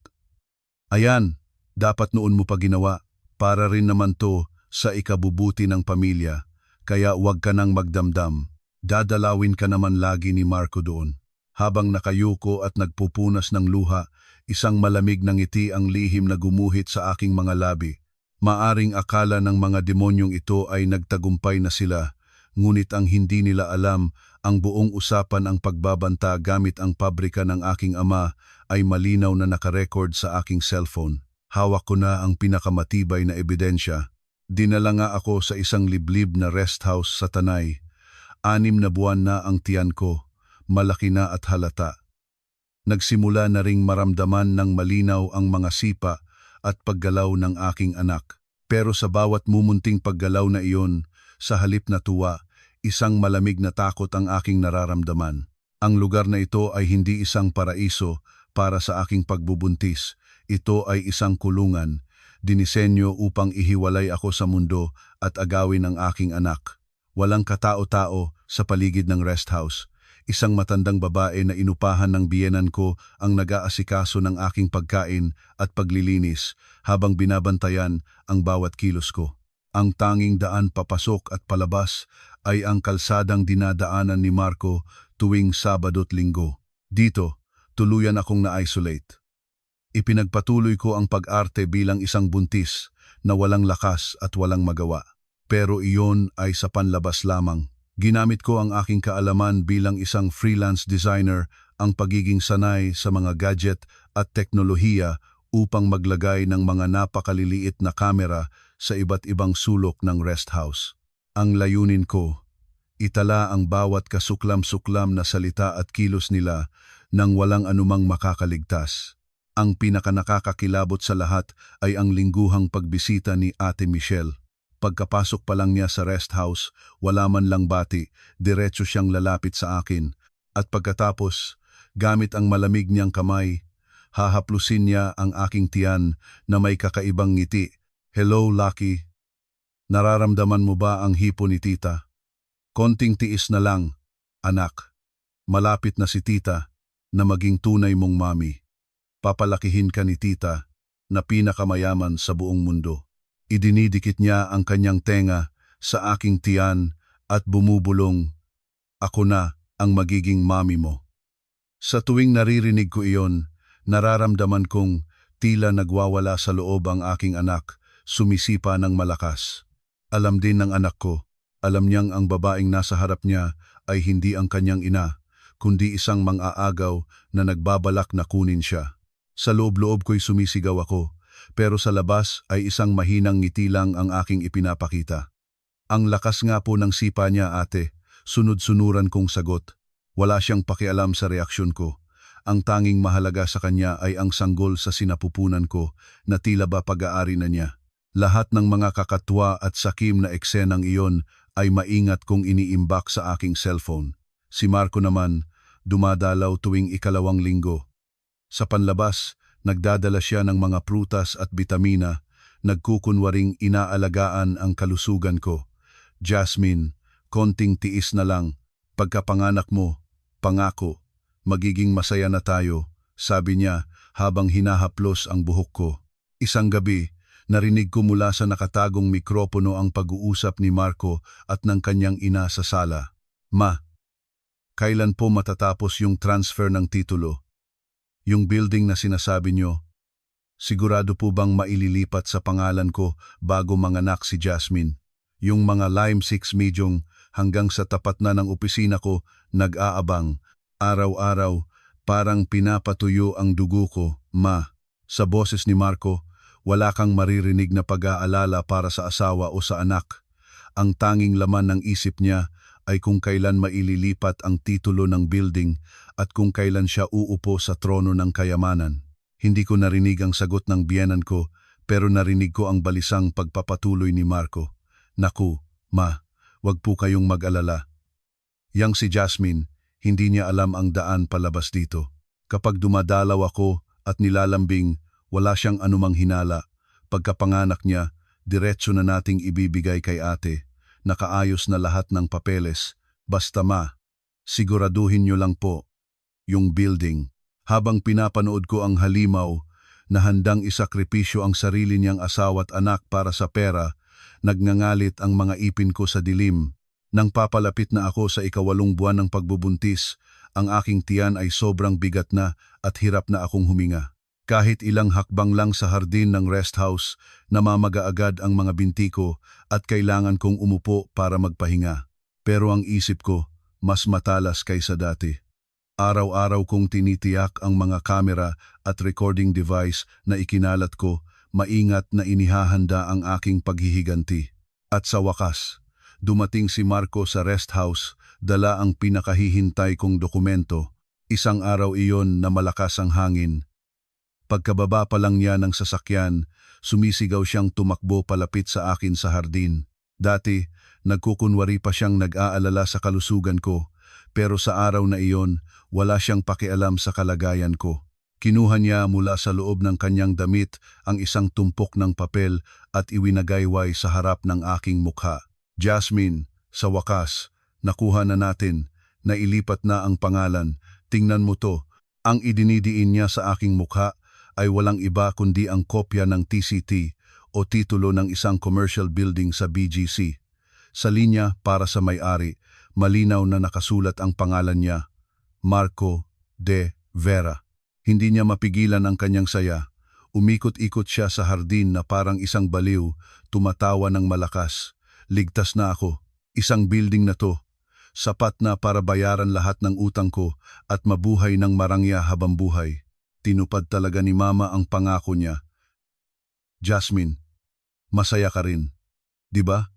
Ayan, dapat noon mo pa ginawa. Para rin naman to sa ikabubuti ng pamilya. Kaya huwag ka nang magdamdam. Dadalawin ka naman lagi ni Marco doon. Habang nakayuko at nagpupunas ng luha, isang malamig na ngiti ang lihim na gumuhit sa aking mga labi. Maaring akala ng mga demonyong ito ay nagtagumpay na sila, ngunit ang hindi nila alam, ang buong usapan ang pagbabanta gamit ang pabrika ng aking ama ay malinaw na nakarecord sa aking cellphone. Hawak ko na ang pinakamatibay na ebidensya. Dinala nga ako sa isang liblib na rest house sa Tanay. 6 na buwan na ang tiyan ko, malaki na at halata. Nagsimula na ring maramdaman ng malinaw ang mga sipa at paggalaw ng aking anak. Pero sa bawat mumunting paggalaw na iyon, sa halip na tuwa, isang malamig na takot ang aking nararamdaman. Ang lugar na ito ay hindi isang paraiso para sa aking pagbubuntis. Ito ay isang kulungan, dinisenyo upang ihiwalay ako sa mundo at agawin ang aking anak. Walang katao-tao sa paligid ng rest house. Isang matandang babae na inupahan ng biyenan ko ang nag-aasikaso ng aking pagkain at paglilinis habang binabantayan ang bawat kilos ko. Ang tanging daan papasok at palabas ay ang kalsadang dinadaanan ni Marco tuwing Sabado't Linggo. Dito, tuluyan akong na-isolate. Ipinagpatuloy ko ang pag-arte bilang isang buntis na walang lakas at walang magawa. Pero iyon ay sa panlabas lamang. Ginamit ko ang aking kaalaman bilang isang freelance designer, ang pagiging sanay sa mga gadget at teknolohiya upang maglagay ng mga napakaliliit na kamera sa iba't ibang sulok ng rest house. Ang layunin ko, itala ang bawat kasuklam-suklam na salita at kilos nila nang walang anumang makakaligtas. Ang pinakanakakakilabot sa lahat ay ang lingguhang pagbisita ni Ate Michelle. Pagkapasok pa lang niya sa rest house, wala man lang bati, diretso siyang lalapit sa akin. At pagkatapos, gamit ang malamig niyang kamay, hahaplusin niya ang aking tiyan na may kakaibang ngiti. Hello, Lucky. Nararamdaman mo ba ang hipo ni tita? Konting tiis na lang, anak. Malapit na si tita na maging tunay mong mami. Papalakihin ka ni tita na pinakamayaman sa buong mundo. Idinidikit niya ang kanyang tenga sa aking tiyan at bumubulong, ako na ang magiging mami mo. Sa tuwing naririnig ko iyon, nararamdaman kong tila nagwawala sa loob ang aking anak, sumisipa ng malakas. Alam din ng anak ko, alam niyang ang babaeng nasa harap niya ay hindi ang kanyang ina, kundi isang mang-aagaw na nagbabalak na kunin siya. Sa loob-loob ko'y sumisigaw ako, pero sa labas ay isang mahinang ngiti lang ang aking ipinapakita. Ang lakas nga po ng sipa niya, ate, sunod-sunuran kong sagot. Wala siyang pakialam sa reaksyon ko. Ang tanging mahalaga sa kanya ay ang sanggol sa sinapupunan ko na tila ba pag-aari na niya. Lahat ng mga kakatwa at sakim na eksenang iyon ay maingat kong iniimbak sa aking cellphone. Si Marco naman, dumadalaw tuwing ikalawang linggo. Sa panlabas, nagdadala siya ng mga prutas at bitamina, nagkukunwaring inaalagaan ang kalusugan ko. Jasmine, konting tiis na lang. Pagkapanganak mo, pangako, magiging masaya na tayo, sabi niya habang hinahaplos ang buhok ko. Isang gabi, narinig ko mula sa nakatagong mikropono ang pag-uusap ni Marco at ng kanyang ina sa sala. Ma, kailan po matatapos yung transfer ng titulo? Yung building na sinasabi nyo, sigurado po bang maililipat sa pangalan ko bago manganak si Jasmine? Yung mga Lime 6 medium hanggang sa tapat na ng opisina ko nag-aabang, araw-araw, parang pinapatuyo ang dugo ko. Ma, sa boses ni Marco, wala kang maririnig na pag-aalala para sa asawa o sa anak. Ang tanging laman ng isip niya ay kung kailan maililipat ang titulo ng building at kung kailan siya uupo sa trono ng kayamanan. Hindi ko narinig ang sagot ng biyenan ko, pero narinig ko ang balisang pagpapatuloy ni Marco. Naku, ma, wag po kayong mag-alala. Yang si Jasmine, hindi niya alam ang daan palabas dito. Kapag dumadalaw ako at nilalambing, wala siyang anumang hinala. Pagkapanganak niya, diretso na nating ibibigay kay ate. Nakaayos na lahat ng papeles. Basta ma, siguraduhin niyo lang po, yung building. Habang pinapanood ko ang halimaw na handang isakripisyo ang sarili niyang asawa at anak para sa pera, nagngangalit ang mga ipin ko sa dilim. Nang papalapit na ako sa 8 buwan ng pagbubuntis, ang aking tiyan ay sobrang bigat na at hirap na akong huminga. Kahit ilang hakbang lang sa hardin ng rest house, namamaga agad ang mga binti ko at kailangan kong umupo para magpahinga. Pero ang isip ko, mas matalas kaysa dati. Araw-araw kong tinitiyak ang mga kamera at recording device na ikinalat ko, maingat na inihahanda ang aking paghihiganti. At sa wakas, dumating si Marco sa rest house, dala ang pinakahihintay kong dokumento. Isang araw iyon na malakas ang hangin. Pagkababa pa lang niya ng sasakyan, sumisigaw siyang tumakbo palapit sa akin sa hardin. Dati, nagkukunwari pa siyang nag-aalala sa kalusugan ko, pero sa araw na iyon, wala siyang pakialam sa kalagayan ko. Kinuha niya mula sa loob ng kanyang damit ang isang tumpok ng papel at iwinagayway sa harap ng aking mukha. Jasmine, sa wakas, nakuha na natin, nailipat na ang pangalan. Tingnan mo to, ang idinidiin niya sa aking mukha ay walang iba kundi ang kopya ng TCT o titulo ng isang commercial building sa BGC. Sa linya para sa may-ari, malinaw na nakasulat ang pangalan niya, Marco de Vera. Hindi niya mapigilan ang kanyang saya. Umikot-ikot siya sa hardin na parang isang baliw, tumatawa ng malakas. Ligtas na ako. Isang building na to. Sapat na para bayaran lahat ng utang ko at mabuhay ng marangya habang buhay. Tinupad talaga ni Mama ang pangako niya. Jasmine, masaya ka rin. Di ba?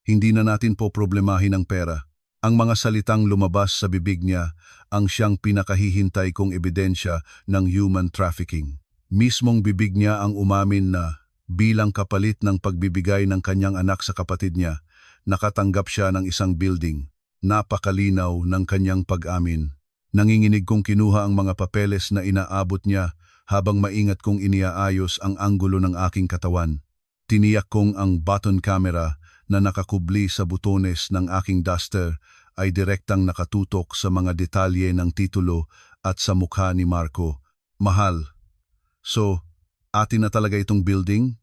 Hindi na natin po problemahin ang pera. Ang mga salitang lumabas sa bibig niya ang siyang pinakahihintay kong ebidensya ng human trafficking. Mismong bibig niya ang umamin na bilang kapalit ng pagbibigay ng kanyang anak sa kapatid niya, nakatanggap siya ng isang building. Napakalinaw ng kanyang pag-amin. Nanginginig kong kinuha ang mga papeles na inaabot niya habang maingat kong iniaayos ang anggulo ng aking katawan. Tiniyak kong ang button camera na nakakubli sa butones ng aking duster ay direktang nakatutok sa mga detalye ng titulo at sa mukha ni Marco. Mahal. So, atin na talaga itong building?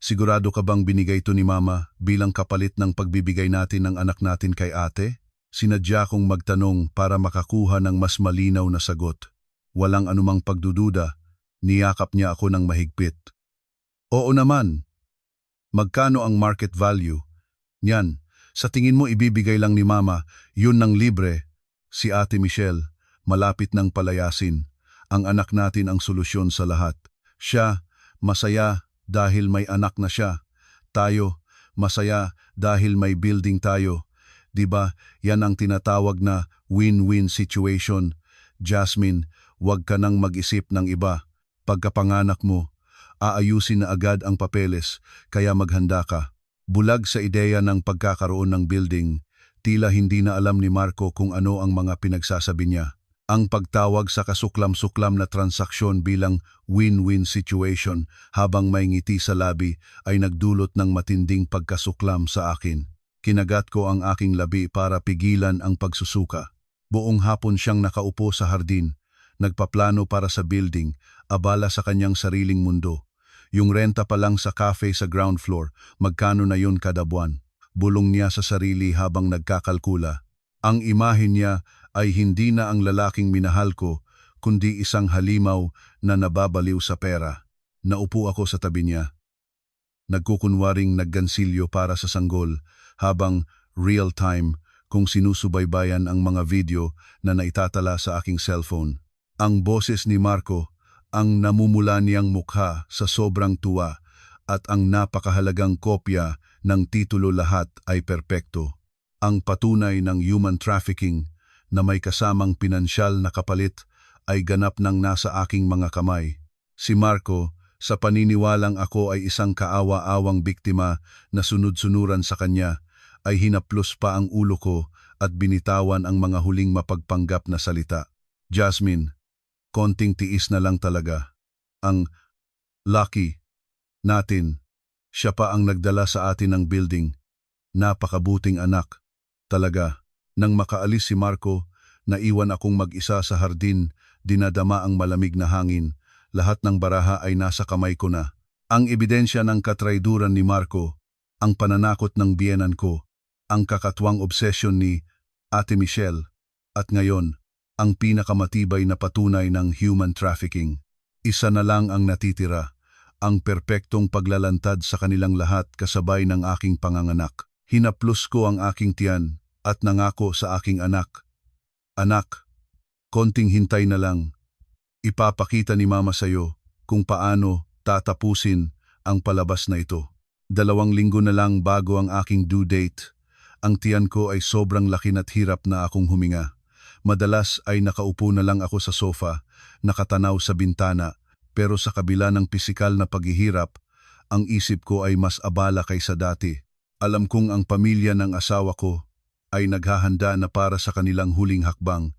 Sigurado ka bang binigay ito ni Mama bilang kapalit ng pagbibigay natin ng anak natin kay ate? Sinadya kong magtanong para makakuha ng mas malinaw na sagot. Walang anumang pagdududa, niyakap niya ako ng mahigpit. Oo naman. Magkano ang market value? Yan, sa tingin mo ibibigay lang ni Mama, yun ng libre. Si Ate Michelle, malapit ng palayasin. Ang anak natin ang solusyon sa lahat. Siya, masaya dahil may anak na siya. Tayo, masaya dahil may building tayo. Diba, yan ang tinatawag na win-win situation. Jasmine, huwag ka nang mag-isip ng iba. Pagkapanganak mo, aayusin na agad ang papeles, kaya maghanda ka. Bulag sa ideya ng pagkakaroon ng building, tila hindi na alam ni Marco kung ano ang mga pinagsasabi niya. Ang pagtawag sa kasuklam-suklam na transaksyon bilang win-win situation habang may ngiti sa labi ay nagdulot ng matinding pagkasuklam sa akin. Kinagat ko ang aking labi para pigilan ang pagsusuka. Buong hapon siyang nakaupo sa hardin, nagpaplano para sa building, abala sa kanyang sariling mundo. Yung renta pa lang sa cafe sa ground floor, magkano na yun kada buwan? Bulong niya sa sarili habang nagkakalkula. Ang imahe niya ay hindi na ang lalaking minahal ko, kundi isang halimaw na nababaliw sa pera. Naupo ako sa tabi niya. Nagkukunwaring naggansilyo para sa sanggol, habang real-time kung sinusubaybayan ang mga video na naitatala sa aking cellphone. Ang boses ni Marco, ang namumula niyang mukha sa sobrang tuwa, at ang napakahalagang kopya ng titulo lahat ay perpekto. Ang patunay ng human trafficking na may kasamang pinansyal na kapalit ay ganap ng nasa aking mga kamay. Si Marco, sa paniniwalang ako ay isang kaawa-awang biktima na sunod-sunuran sa kanya, ay hinaplos pa ang ulo ko at binitawan ang mga huling mapagpanggap na salita. Jasmine, konting tiis na lang talaga. Ang lucky natin, siya pa ang nagdala sa atin ng building. Napakabuting anak. Talaga. Nang makaalis si Marco, naiwan akong mag-isa sa hardin, dinadama ang malamig na hangin. Lahat ng baraha ay nasa kamay ko na. Ang ebidensya ng katrayduran ni Marco, ang pananakot ng biyenan ko, ang kakatwang obsesyon ni Ate Michelle, at ngayon, ang pinakamatibay na patunay ng human trafficking. Isa na lang ang natitira, ang perpektong paglalantad sa kanilang lahat kasabay ng aking panganganak. Hinaplos ko ang aking tiyan at nangako sa aking anak. Anak, konting hintay na lang. Ipapakita ni Mama sa'yo kung paano tatapusin ang palabas na ito. 2 linggo na lang bago ang aking due date. Ang tiyan ko ay sobrang laki at hirap na akong huminga. Madalas ay nakaupo na lang ako sa sofa, nakatanaw sa bintana, pero sa kabila ng pisikal na paghihirap, ang isip ko ay mas abala kaysa dati. Alam kong ang pamilya ng asawa ko ay naghahanda na para sa kanilang huling hakbang,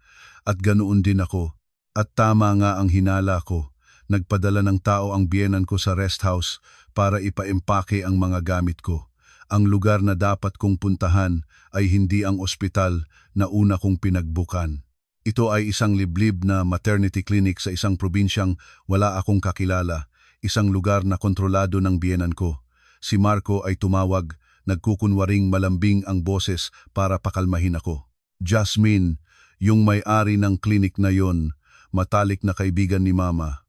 at ganoon din ako. At tama nga ang hinala ko, nagpadala ng tao ang biyenan ko sa rest house para ipaimpake ang mga gamit ko. Ang lugar na dapat kong puntahan ay hindi ang ospital na una kong pinagbukan. Ito ay isang liblib na maternity clinic sa isang probinsyang wala akong kakilala, isang lugar na kontrolado ng biyenan ko. Si Marco ay tumawag, nagkukunwaring malambing ang boses para pakalmahin ako. Jasmine, yung may-ari ng klinik na yon, matalik na kaibigan ni Mama.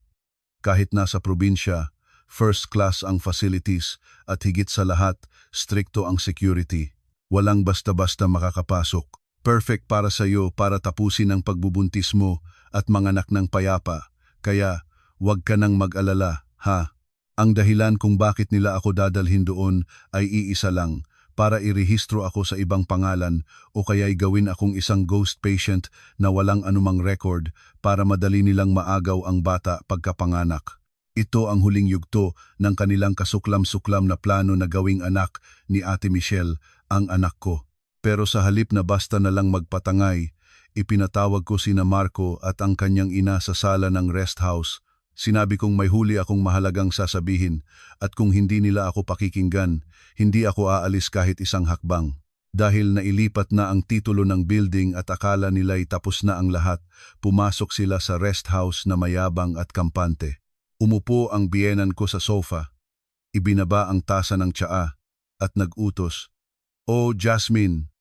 Kahit nasa probinsya, first class ang facilities at higit sa lahat, strikto ang security. Walang basta-basta makakapasok. Perfect para sa iyo para tapusin ang pagbubuntis mo at manganak ng payapa. Kaya, huwag ka nang mag-alala, ha? Ang dahilan kung bakit nila ako dadalhin doon ay iisa lang, para irehistro ako sa ibang pangalan o kaya'y gawin akong isang ghost patient na walang anumang record para madali nilang maagaw ang bata pagkapanganak. Ito ang huling yugto ng kanilang kasuklam-suklam na plano na gawing anak ni Ate Michelle, ang anak ko. Pero sa halip na basta na lang magpatangay, ipinatawag ko sina Marco at ang kanyang ina sa sala ng rest house. Sinabi kong may huli akong mahalagang sasabihin at kung hindi nila ako pakikinggan, hindi ako aalis kahit isang hakbang. Dahil nailipat na ang titulo ng building at akala nila'y tapos na ang lahat, pumasok sila sa rest house na mayabang at kampante. Umupo ang biyenan ko sa sofa, ibinaba ang tasa ng tsaa at nag-utos. "Oh Jasmine,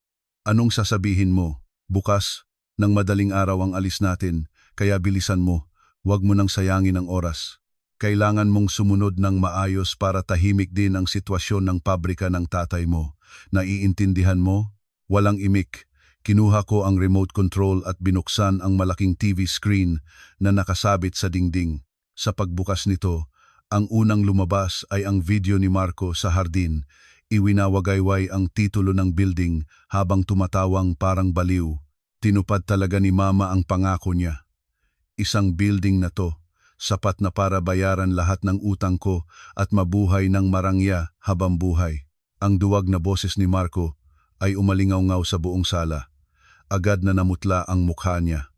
anong sasabihin mo? Bukas, ng madaling araw ang alis natin, kaya bilisan mo. Huwag mo nang sayangin ang oras. Kailangan mong sumunod ng maayos para tahimik din ang sitwasyon ng pabrika ng tatay mo. Naiintindihan mo?" Walang imik. Kinuha ko ang remote control at binuksan ang malaking TV screen na nakasabit sa dingding. Sa pagbukas nito, ang unang lumabas ay ang video ni Marco sa hardin. Iwinawagayway ang titulo ng building habang tumatawang parang baliw. Tinupad talaga ni Mama ang pangako niya. Isang building na to, sapat na para bayaran lahat ng utang ko at mabuhay ng marangya habang buhay. Ang duwag na boses ni Marco ay umalingaw-ngaw sa buong sala. Agad na namutla ang mukha niya.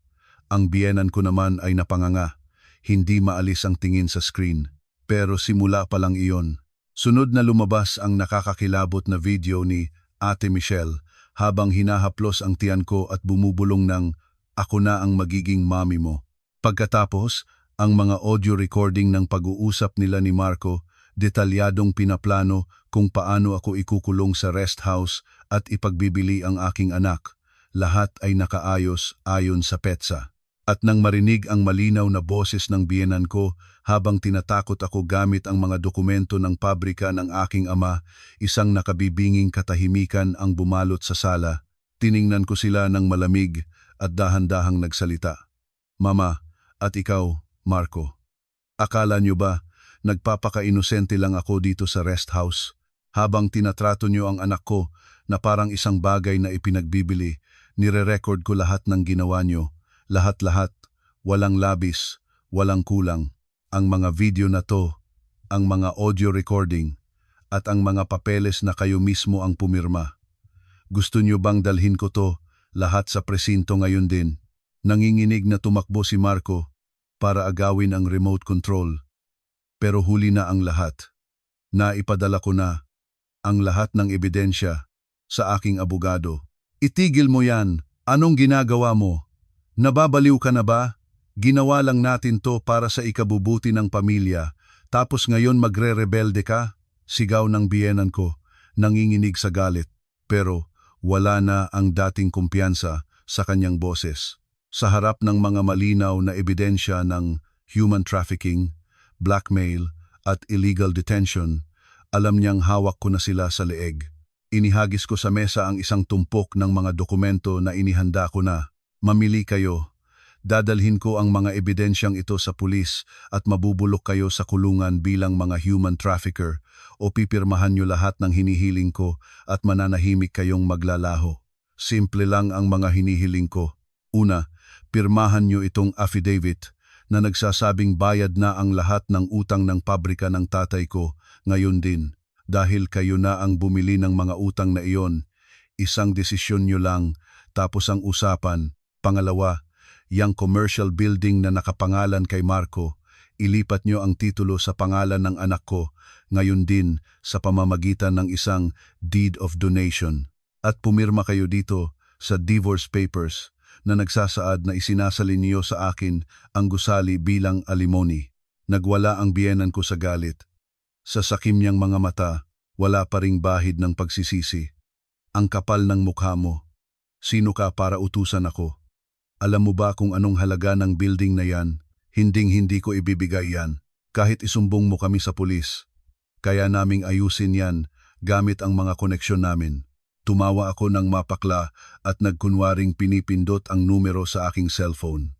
Ang biyenan ko naman ay napanganga. Hindi maalis ang tingin sa screen. Pero simula pa lang iyon. Sunod na lumabas ang nakakakilabot na video ni Ate Michelle habang hinahaplos ang tiyan ko at bumubulong ng "Ako na ang magiging mami mo." Pagkatapos, ang mga audio recording ng pag-uusap nila ni Marco, detalyadong pinaplano kung paano ako ikukulong sa rest house at ipagbibili ang aking anak. Lahat ay nakaayos ayon sa petsa. At nang marinig ang malinaw na boses ng biyenan ko habang tinatakot ako gamit ang mga dokumento ng pabrika ng aking ama, isang nakabibinging katahimikan ang bumalot sa sala. Tiningnan ko sila ng malamig at dahan-dahang nagsalita. "Mama, at ikaw, Marco, akala niyo ba nagpapaka-inosente lang ako dito sa rest house habang tinatrato niyo ang anak ko na parang isang bagay na ipinagbibili, nire-record ko lahat ng ginawa niyo. Lahat-lahat, walang labis, walang kulang. Ang mga video na to, ang mga audio recording, at ang mga papeles na kayo mismo ang pumirma. Gusto niyo bang dalhin ko to lahat sa presinto ngayon din?" Nanginginig na tumakbo si Marco para agawin ang remote control. Pero huli na ang lahat. Naipadala ko na ang lahat ng ebidensya sa aking abogado. "Itigil mo yan. Anong ginagawa mo? Nababaliw ka na ba? Ginawa lang natin to para sa ikabubuti ng pamilya, tapos ngayon magre-rebelde ka?" Sigaw ng biyenan ko, nanginginig sa galit. Pero wala na ang dating kumpiyansa sa kanyang boses. Sa harap ng mga malinaw na ebidensya ng human trafficking, blackmail at illegal detention, alam niyang hawak ko na sila sa leeg. Inihagis ko sa mesa ang isang tumpok ng mga dokumento na inihanda ko na. "Mamili kayo. Dadalhin ko ang mga ebidensyang ito sa pulis at mabubulok kayo sa kulungan bilang mga human trafficker, o pipirmahan niyo lahat ng hinihiling ko at mananahimik kayong maglalaho. Simple lang ang mga hinihiling ko. Una, pirmahan niyo itong affidavit na nagsasabing bayad na ang lahat ng utang ng pabrika ng tatay ko ngayon din. Dahil kayo na ang bumili ng mga utang na iyon, isang desisyon niyo lang, tapos ang usapan. Pangalawa, yang commercial building na nakapangalan kay Marco, ilipat niyo ang titulo sa pangalan ng anak ko, ngayon din sa pamamagitan ng isang deed of donation. At pumirma kayo dito sa divorce papers na nagsasaad na isinasalin niyo sa akin ang gusali bilang alimony." Nagwala ang biyenan ko sa galit. Sa sakim niyang mga mata, wala pa ring bahid ng pagsisisi. "Ang kapal ng mukha mo. Sino ka para utusan ako? Alam mo ba kung anong halaga ng building na yan? Hinding-hindi ko ibibigay yan. Kahit isumbong mo kami sa pulis. Kaya naming ayusin yan gamit ang mga koneksyon namin." Tumawa ako ng mapakla at nagkunwaring pinipindot ang numero sa aking cellphone.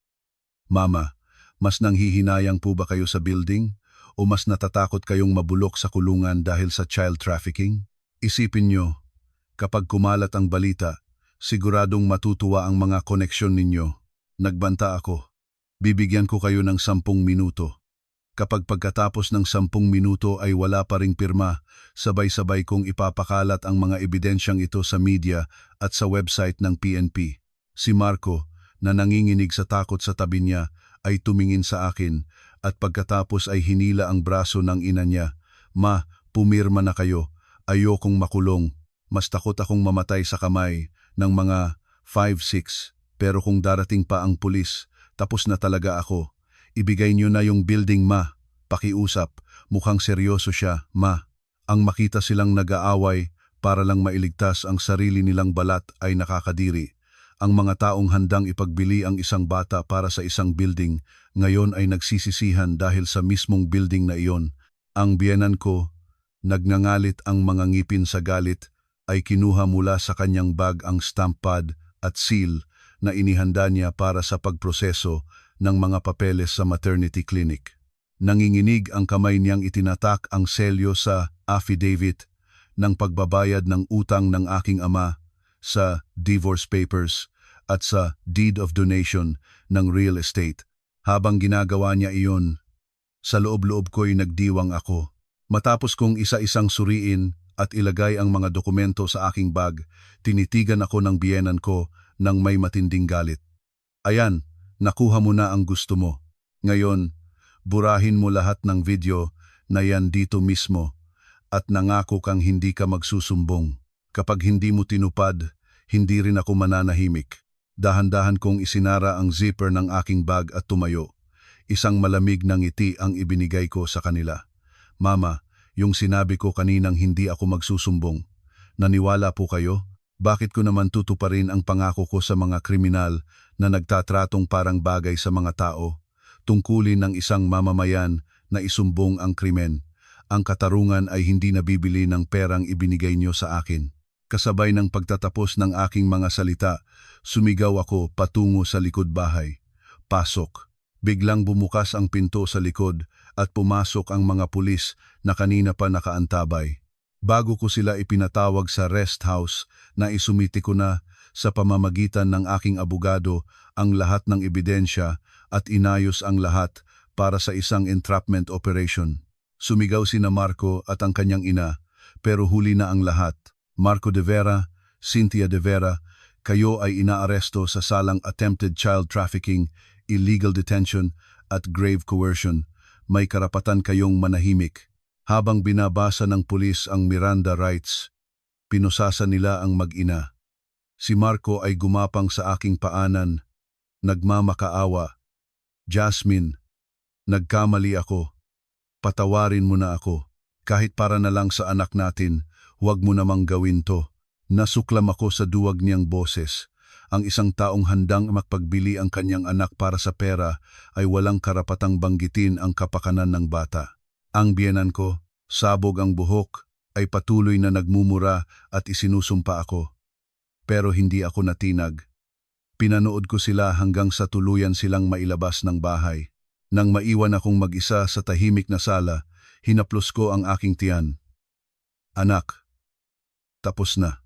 "Mama, mas nanghihinayang po ba kayo sa building? O mas natatakot kayong mabulok sa kulungan dahil sa child trafficking? Isipin nyo, kapag kumalat ang balita, siguradong matutuwa ang mga koneksyon ninyo. Nagbanta ako. Bibigyan ko kayo ng 10 minuto. Kapag pagkatapos ng 10 minuto ay wala pa ring pirma, sabay-sabay kong ipapakalat ang mga ebidensyang ito sa media at sa website ng PNP. Si Marco, na nanginginig sa takot sa tabi niya, ay tumingin sa akin at pagkatapos ay hinila ang braso ng ina niya. "Ma, pumirma na kayo. Ayokong makulong. Mas takot akong mamatay sa kamay ng mga 5-6. Pero kung darating pa ang pulis, tapos na talaga ako. Ibigay niyo na yung building, ma." Pakiusap, mukhang seryoso siya, "Ma." Ang makita silang nag-aaway para lang mailigtas ang sarili nilang balat ay nakakadiri. Ang mga taong handang ipagbili ang isang bata para sa isang building, ngayon ay nagsisisihan dahil sa mismong building na iyon. Ang biyenan ko, nagngangalit ang mga ngipin sa galit, ay kinuha mula sa kanyang bag ang stamp pad at seal na inihanda niya para sa pagproseso ng mga papeles sa maternity clinic. Nanginginig ang kamay niyang itinatak ang selyo sa affidavit ng pagbabayad ng utang ng aking ama, sa divorce papers at sa deed of donation ng real estate. Habang ginagawa niya iyon, sa loob-loob ko'y nagdiwang ako. Matapos kong isa-isang suriin at ilagay ang mga dokumento sa aking bag, tinitigan ako ng biyenan ko nang may matinding galit. Ayan, nakuha mo na ang gusto mo. Ngayon, burahin mo lahat ng video na yan dito mismo at nangako kang hindi ka magsusumbong. Kapag hindi mo tinupad, hindi rin ako mananahimik. Dahan-dahan kong isinara ang zipper ng aking bag at tumayo. Isang malamig na ngiti ang ibinigay ko sa kanila. Mama, yung sinabi ko kaninang hindi ako magsusumbong. Naniwala po kayo? Bakit ko naman tutuparin ang pangako ko sa mga kriminal na nagtatratong parang bagay sa mga tao? Tungkulin ng isang mamamayan na isumbong ang krimen. Ang katarungan ay hindi nabibili ng perang ibinigay niyo sa akin. Kasabay ng pagtatapos ng aking mga salita, sumigaw ako patungo sa likod bahay. Pasok. Biglang bumukas ang pinto sa likod at pumasok ang mga pulis na kanina pa nakaantabay. Bago ko sila ipinatawag sa rest house, na isumiti ko na sa pamamagitan ng aking abogado ang lahat ng ebidensya at inayos ang lahat para sa isang entrapment operation. Sumigaw sina Marco at ang kanyang ina, pero huli na ang lahat. Marco de Vera, Cynthia de Vera, kayo ay inaaresto sa salang attempted child trafficking, illegal detention at grave coercion. May karapatan kayong manahimik. Habang binabasa ng pulis ang Miranda rights, pinusasa nila ang mag-ina. Si Marco ay gumapang sa aking paanan, nagmamakaawa. Jasmine, nagkamali ako. Patawarin mo na ako. Kahit para na lang sa anak natin, huwag mo namang gawin to. Nasuklam ako sa duwag niyang boses. Ang isang taong handang magpagbili ang kanyang anak para sa pera ay walang karapatang banggitin ang kapakanan ng bata. Ang biyenan ko, sabog ang buhok, ay patuloy na nagmumura at isinusumpa ako. Pero hindi ako natinag. Pinanood ko sila hanggang sa tuluyan silang mailabas ng bahay. Nang maiwan akong mag-isa sa tahimik na sala, hinaplos ko ang aking tiyan. Anak, tapos na.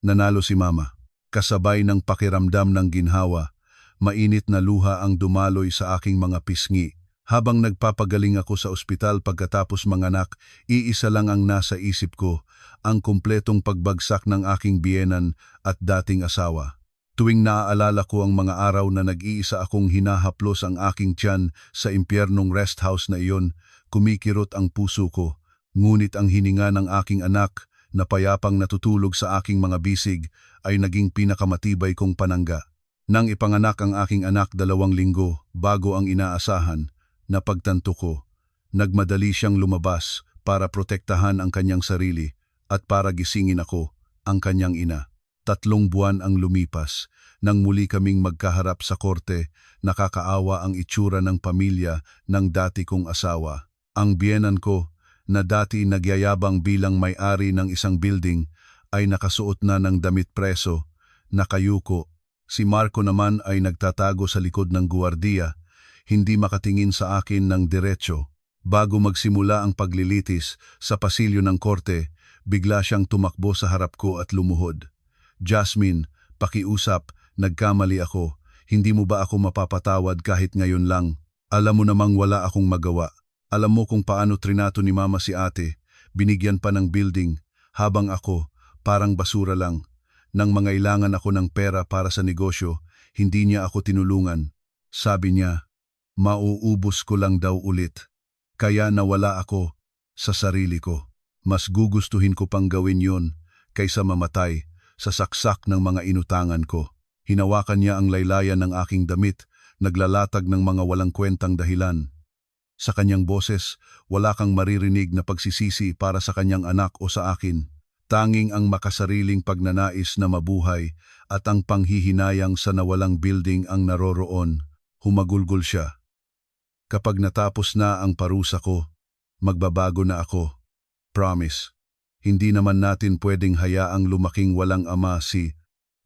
Nanalo si Mama. Kasabay ng pakiramdam ng ginhawa, mainit na luha ang dumaloy sa aking mga pisngi. Habang nagpapagaling ako sa ospital pagkatapos manganak, iisa lang ang nasa isip ko, ang kumpletong pagbagsak ng aking biyenan at dating asawa. Tuwing naaalala ko ang mga araw na nag-iisa akong hinahaplos ang aking tiyan sa impyernong rest house na iyon, kumikirot ang puso ko, ngunit ang hininga ng aking anak na payapang natutulog sa aking mga bisig ay naging pinakamatibay kong panangga. Nang ipanganak ang aking anak 2 linggo bago ang inaasahan, napagtanto ko, nagmadali siyang lumabas para protektahan ang kanyang sarili at para gisingin ako, ang kanyang ina. 3 buwan ang lumipas, nang muli kaming magkaharap sa korte, nakakaawa ang itsura ng pamilya ng dati kong asawa. Ang biyenan ko, na dati nagyayabang bilang may-ari ng isang building, ay nakasuot na ng damit preso, nakayuko. Si Marco naman ay nagtatago sa likod ng guwardiya, hindi makatingin sa akin ng diretso. Bago magsimula ang paglilitis sa pasilyo ng korte, bigla siyang tumakbo sa harap ko at lumuhod. Jasmine, pakiusap, nagkamali ako. Hindi mo ba ako mapapatawad kahit ngayon lang? Alam mo namang wala akong magawa. Alam mo kung paano trinato ni Mama si ate, binigyan pa ng building, habang ako, parang basura lang. Nang mangailangan ako ng pera para sa negosyo, hindi niya ako tinulungan. Sabi niya, mauubos ko lang daw ulit. Kaya nawala ako sa sarili ko. Mas gugustuhin ko pang gawin yon kaysa mamatay sa saksak ng mga inutangan ko. Hinawakan niya ang laylayan ng aking damit, naglalatag ng mga walang kwentang dahilan. Sa kanyang boses, wala kang maririnig na pagsisisi para sa kanyang anak o sa akin. Tanging ang makasariling pagnanais na mabuhay at ang panghihinayang sa nawalang building ang naroroon. Humagulgol siya. Kapag natapos na ang parusa ko, magbabago na ako. Promise. Hindi naman natin pwedeng hayaang lumaking walang ama si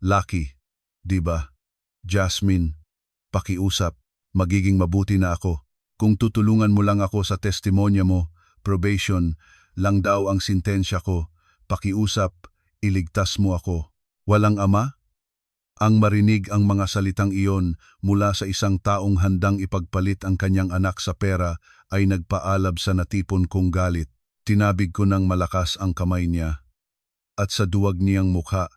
Lucky. Diba? Jasmine, pakiusap, magiging mabuti na ako. Kung tutulungan mo lang ako sa testimonya mo, probation, lang daw ang sintensya ko. Pakiusap, iligtas mo ako. Walang ama? Ang marinig ang mga salitang iyon mula sa isang taong handang ipagpalit ang kanyang anak sa pera ay nagpaalab sa natipon kong galit. Tinabig ko ng malakas ang kamay niya at sa duwag niyang mukha,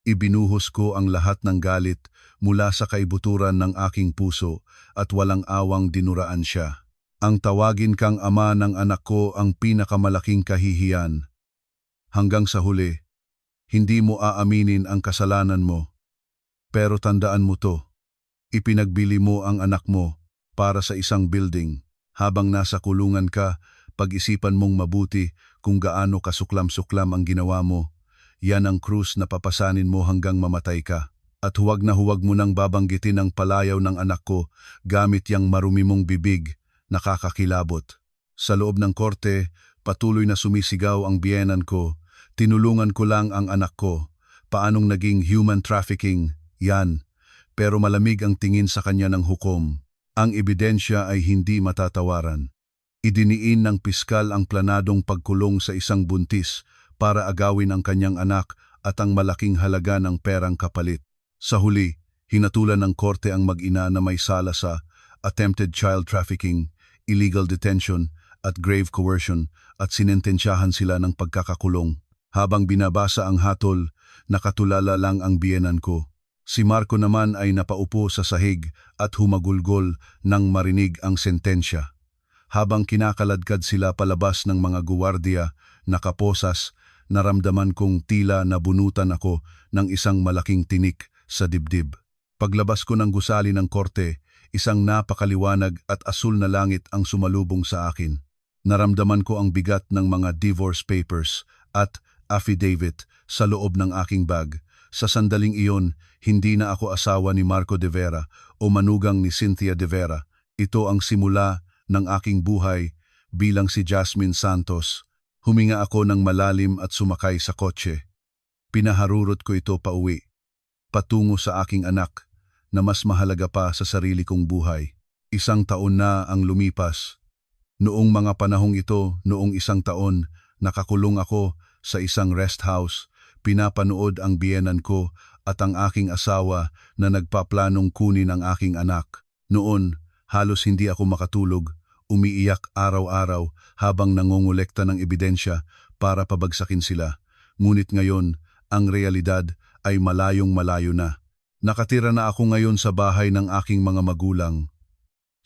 ibinuhos ko ang lahat ng galit mula sa kaibuturan ng aking puso at walang awang dinuraan siya. Ang tawagin kang ama ng anak ko ang pinakamalaking kahihiyan. Hanggang sa huli, hindi mo aaminin ang kasalanan mo. Pero tandaan mo to, ipinagbili mo ang anak mo para sa isang building. Habang nasa kulungan ka, pag-isipan mong mabuti kung gaano kasuklam-suklam ang ginawa mo. Yan ang krus na papasanin mo hanggang mamatay ka. At huwag na huwag mo nang babanggitin ang palayaw ng anak ko gamit yang marumi mong bibig, nakakakilabot. Sa loob ng korte, patuloy na sumisigaw ang biyenan ko. Tinulungan ko lang ang anak ko. Paanong naging human trafficking? Yan. Pero malamig ang tingin sa kanya ng hukom. Ang ebidensya ay hindi matatawaran. Idiniin ng piskal ang planadong pagkulong sa isang buntis para agawin ang kanyang anak at ang malaking halaga ng perang kapalit. Sa huli, hinatulan ng korte ang mag-ina na may sala sa attempted child trafficking, illegal detention at grave coercion at sinentensyahan sila ng pagkakakulong. Habang binabasa ang hatol, nakatulala lang ang biyenan ko. Si Marco naman ay napaupo sa sahig at humagulgol nang marinig ang sentensya. Habang kinakaladkad sila palabas ng mga guwardiya, nakaposas, naramdaman kong tila nabunutan ako ng isang malaking tinik sa dibdib. Paglabas ko ng gusali ng korte, isang napakaliwanag at asul na langit ang sumalubong sa akin. Naramdaman ko ang bigat ng mga divorce papers at affidavit sa loob ng aking bag. Sa sandaling iyon, hindi na ako asawa ni Marco de Vera o manugang ni Cynthia de Vera. Ito ang simula ng aking buhay bilang si Jasmine Santos. Huminga ako ng malalim at sumakay sa kotse. Pinaharurot ko ito pauwi, patungo sa aking anak na mas mahalaga pa sa sarili kong buhay. 1 taon na ang lumipas. Noong mga panahong ito, noong 1 taon, nakakulong ako sa isang rest house. Pinapanood ang biyenan ko at ang aking asawa na nagpaplanong kunin ang aking anak. Noon, halos hindi ako makatulog, umiiyak araw-araw habang nangongolekta ng ebidensya para pabagsakin sila. Ngunit ngayon, ang realidad ay malayong malayo na. Nakatira na ako ngayon sa bahay ng aking mga magulang.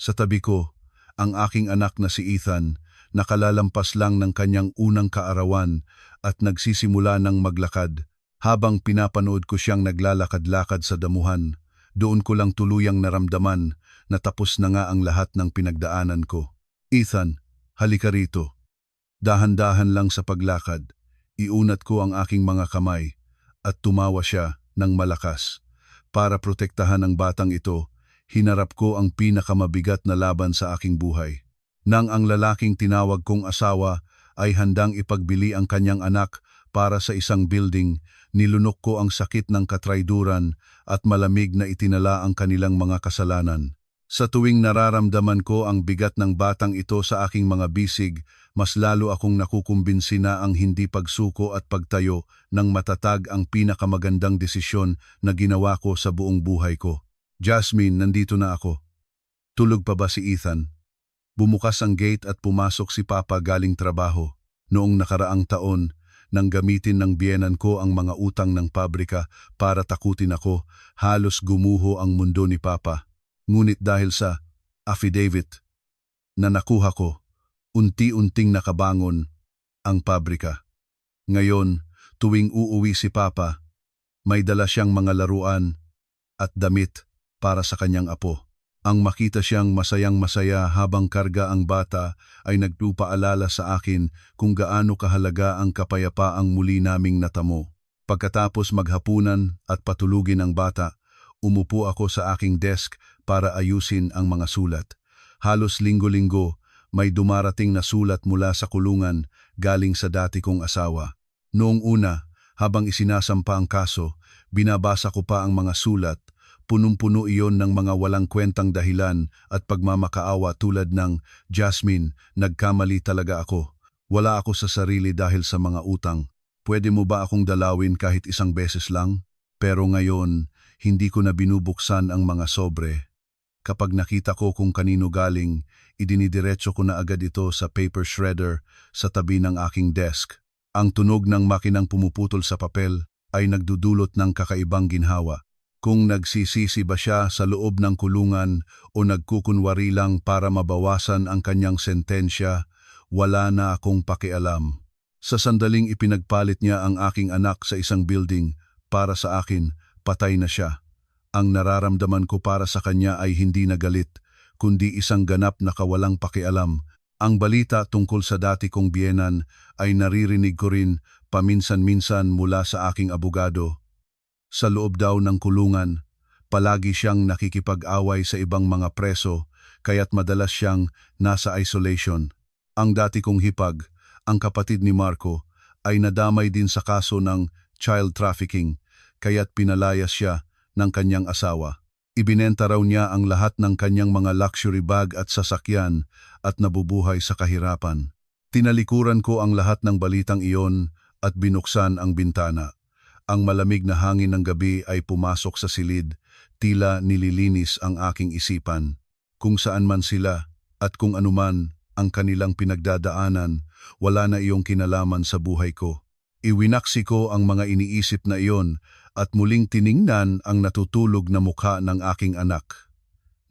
Sa tabi ko, ang aking anak na si Ethan, nakalalampas lang ng kanyang unang kaarawan at nagsisimula ng maglakad. Habang pinapanood ko siyang naglalakad-lakad sa damuhan, doon ko lang tuluyang naramdaman na tapos na nga ang lahat ng pinagdaanan ko. Ethan, halika rito. Dahan-dahan lang sa paglakad, iunat ko ang aking mga kamay at tumawa siya ng malakas. Para protektahan ang batang ito, hinarap ko ang pinakamabigat na laban sa aking buhay. Nang ang lalaking tinawag kong asawa ay handang ipagbili ang kanyang anak para sa isang building, nilunok ko ang sakit ng katrayduran at malamig na itinala ang kanilang mga kasalanan. Sa tuwing nararamdaman ko ang bigat ng batang ito sa aking mga bisig, mas lalo akong nakukumbinsi na ang hindi pagsuko at pagtayo ng matatag ang pinakamagandang desisyon na ginawa ko sa buong buhay ko. Jasmine, nandito na ako. Tulog pa ba si Ethan? Bumukas ang gate at pumasok si Papa galing trabaho. Noong nakaraang taon, nang gamitin ng biyenan ko ang mga utang ng pabrika para takutin ako, halos gumuho ang mundo ni Papa. Ngunit dahil sa affidavit na nakuha ko, unti-unting nakabangon ang pabrika. Ngayon, tuwing uuwi si Papa, may dala siyang mga laruan at damit para sa kanyang apo. Ang makita siyang masayang-masaya habang karga ang bata ay nagpapaalala sa akin kung gaano kahalaga ang kapayapaang muli naming natamo. Pagkatapos maghapunan at patulugin ang bata, umupo ako sa aking desk para ayusin ang mga sulat. Halos linggo-linggo, may dumarating na sulat mula sa kulungan galing sa dati kong asawa. Noong una, habang isinasampa ang kaso, binabasa ko pa ang mga sulat. Punong-puno iyon ng mga walang kwentang dahilan at pagmamakaawa tulad ng, Jasmine, nagkamali talaga ako. Wala ako sa sarili dahil sa mga utang. Pwede mo ba akong dalawin kahit 1 beses lang? Pero ngayon, hindi ko na binubuksan ang mga sobre. Kapag nakita ko kung kanino galing, idinidiretso ko na agad ito sa paper shredder sa tabi ng aking desk. Ang tunog ng makinang pumuputol sa papel ay nagdudulot ng kakaibang ginhawa. Kung nagsisisi ba siya sa loob ng kulungan o nagkukunwari lang para mabawasan ang kanyang sentensya, wala na akong pakialam. Sa sandaling ipinagpalit niya ang aking anak sa isang building, para sa akin, patay na siya. Ang nararamdaman ko para sa kanya ay hindi na galit, kundi isang ganap na kawalang pakialam. Ang balita tungkol sa dati kong biyenan ay naririnig ko rin paminsan-minsan mula sa aking abogado. Sa loob daw ng kulungan, palagi siyang nakikipag-away sa ibang mga preso, kaya't madalas siyang nasa isolation. Ang dati kong hipag, ang kapatid ni Marco, ay nadamay din sa kaso ng child trafficking, kaya't pinalayas siya ng kanyang asawa. Ibinenta raw niya ang lahat ng kanyang mga luxury bag at sasakyan at nabubuhay sa kahirapan. Tinalikuran ko ang lahat ng balitang iyon at binuksan ang bintana. Ang malamig na hangin ng gabi ay pumasok sa silid, tila nililinis ang aking isipan. Kung saan man sila at kung anuman ang kanilang pinagdadaanan, wala na iyong kinalaman sa buhay ko. Iwinaksi ko ang mga iniisip na iyon at muling tiningnan ang natutulog na mukha ng aking anak.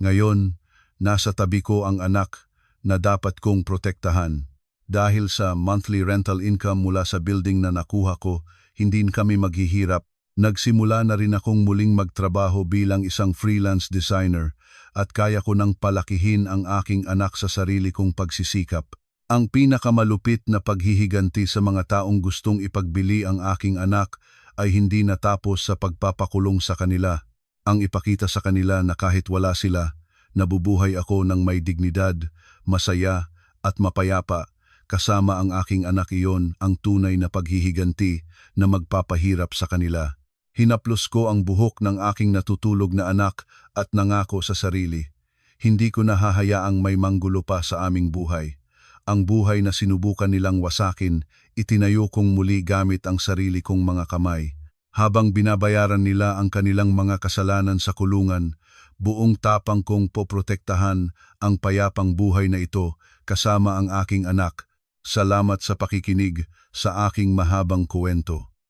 Ngayon, nasa tabi ko ang anak na dapat kong protektahan. Dahil sa monthly rental income mula sa building na nakuha ko, hindi kami maghihirap. Nagsimula na rin akong muling magtrabaho bilang isang freelance designer at kaya ko nang palakihin ang aking anak sa sarili kong pagsisikap. Ang pinakamalupit na paghihiganti sa mga taong gustong ipagbili ang aking anak ay hindi natapos sa pagpapakulong sa kanila. Ang ipakita sa kanila na kahit wala sila, nabubuhay ako ng may dignidad, masaya at mapayapa. Kasama ang aking anak iyon ang tunay na paghihiganti na magpapahirap sa kanila. Hinaplos ko ang buhok ng aking natutulog na anak at nangako sa sarili. Hindi ko nahahayaang may manggulo pa sa aming buhay. Ang buhay na sinubukan nilang wasakin, itinayo kong muli gamit ang sarili kong mga kamay. Habang binabayaran nila ang kanilang mga kasalanan sa kulungan, buong tapang kong poprotektahan ang payapang buhay na ito kasama ang aking anak. Salamat sa pakikinig sa aking mahabang kuwento.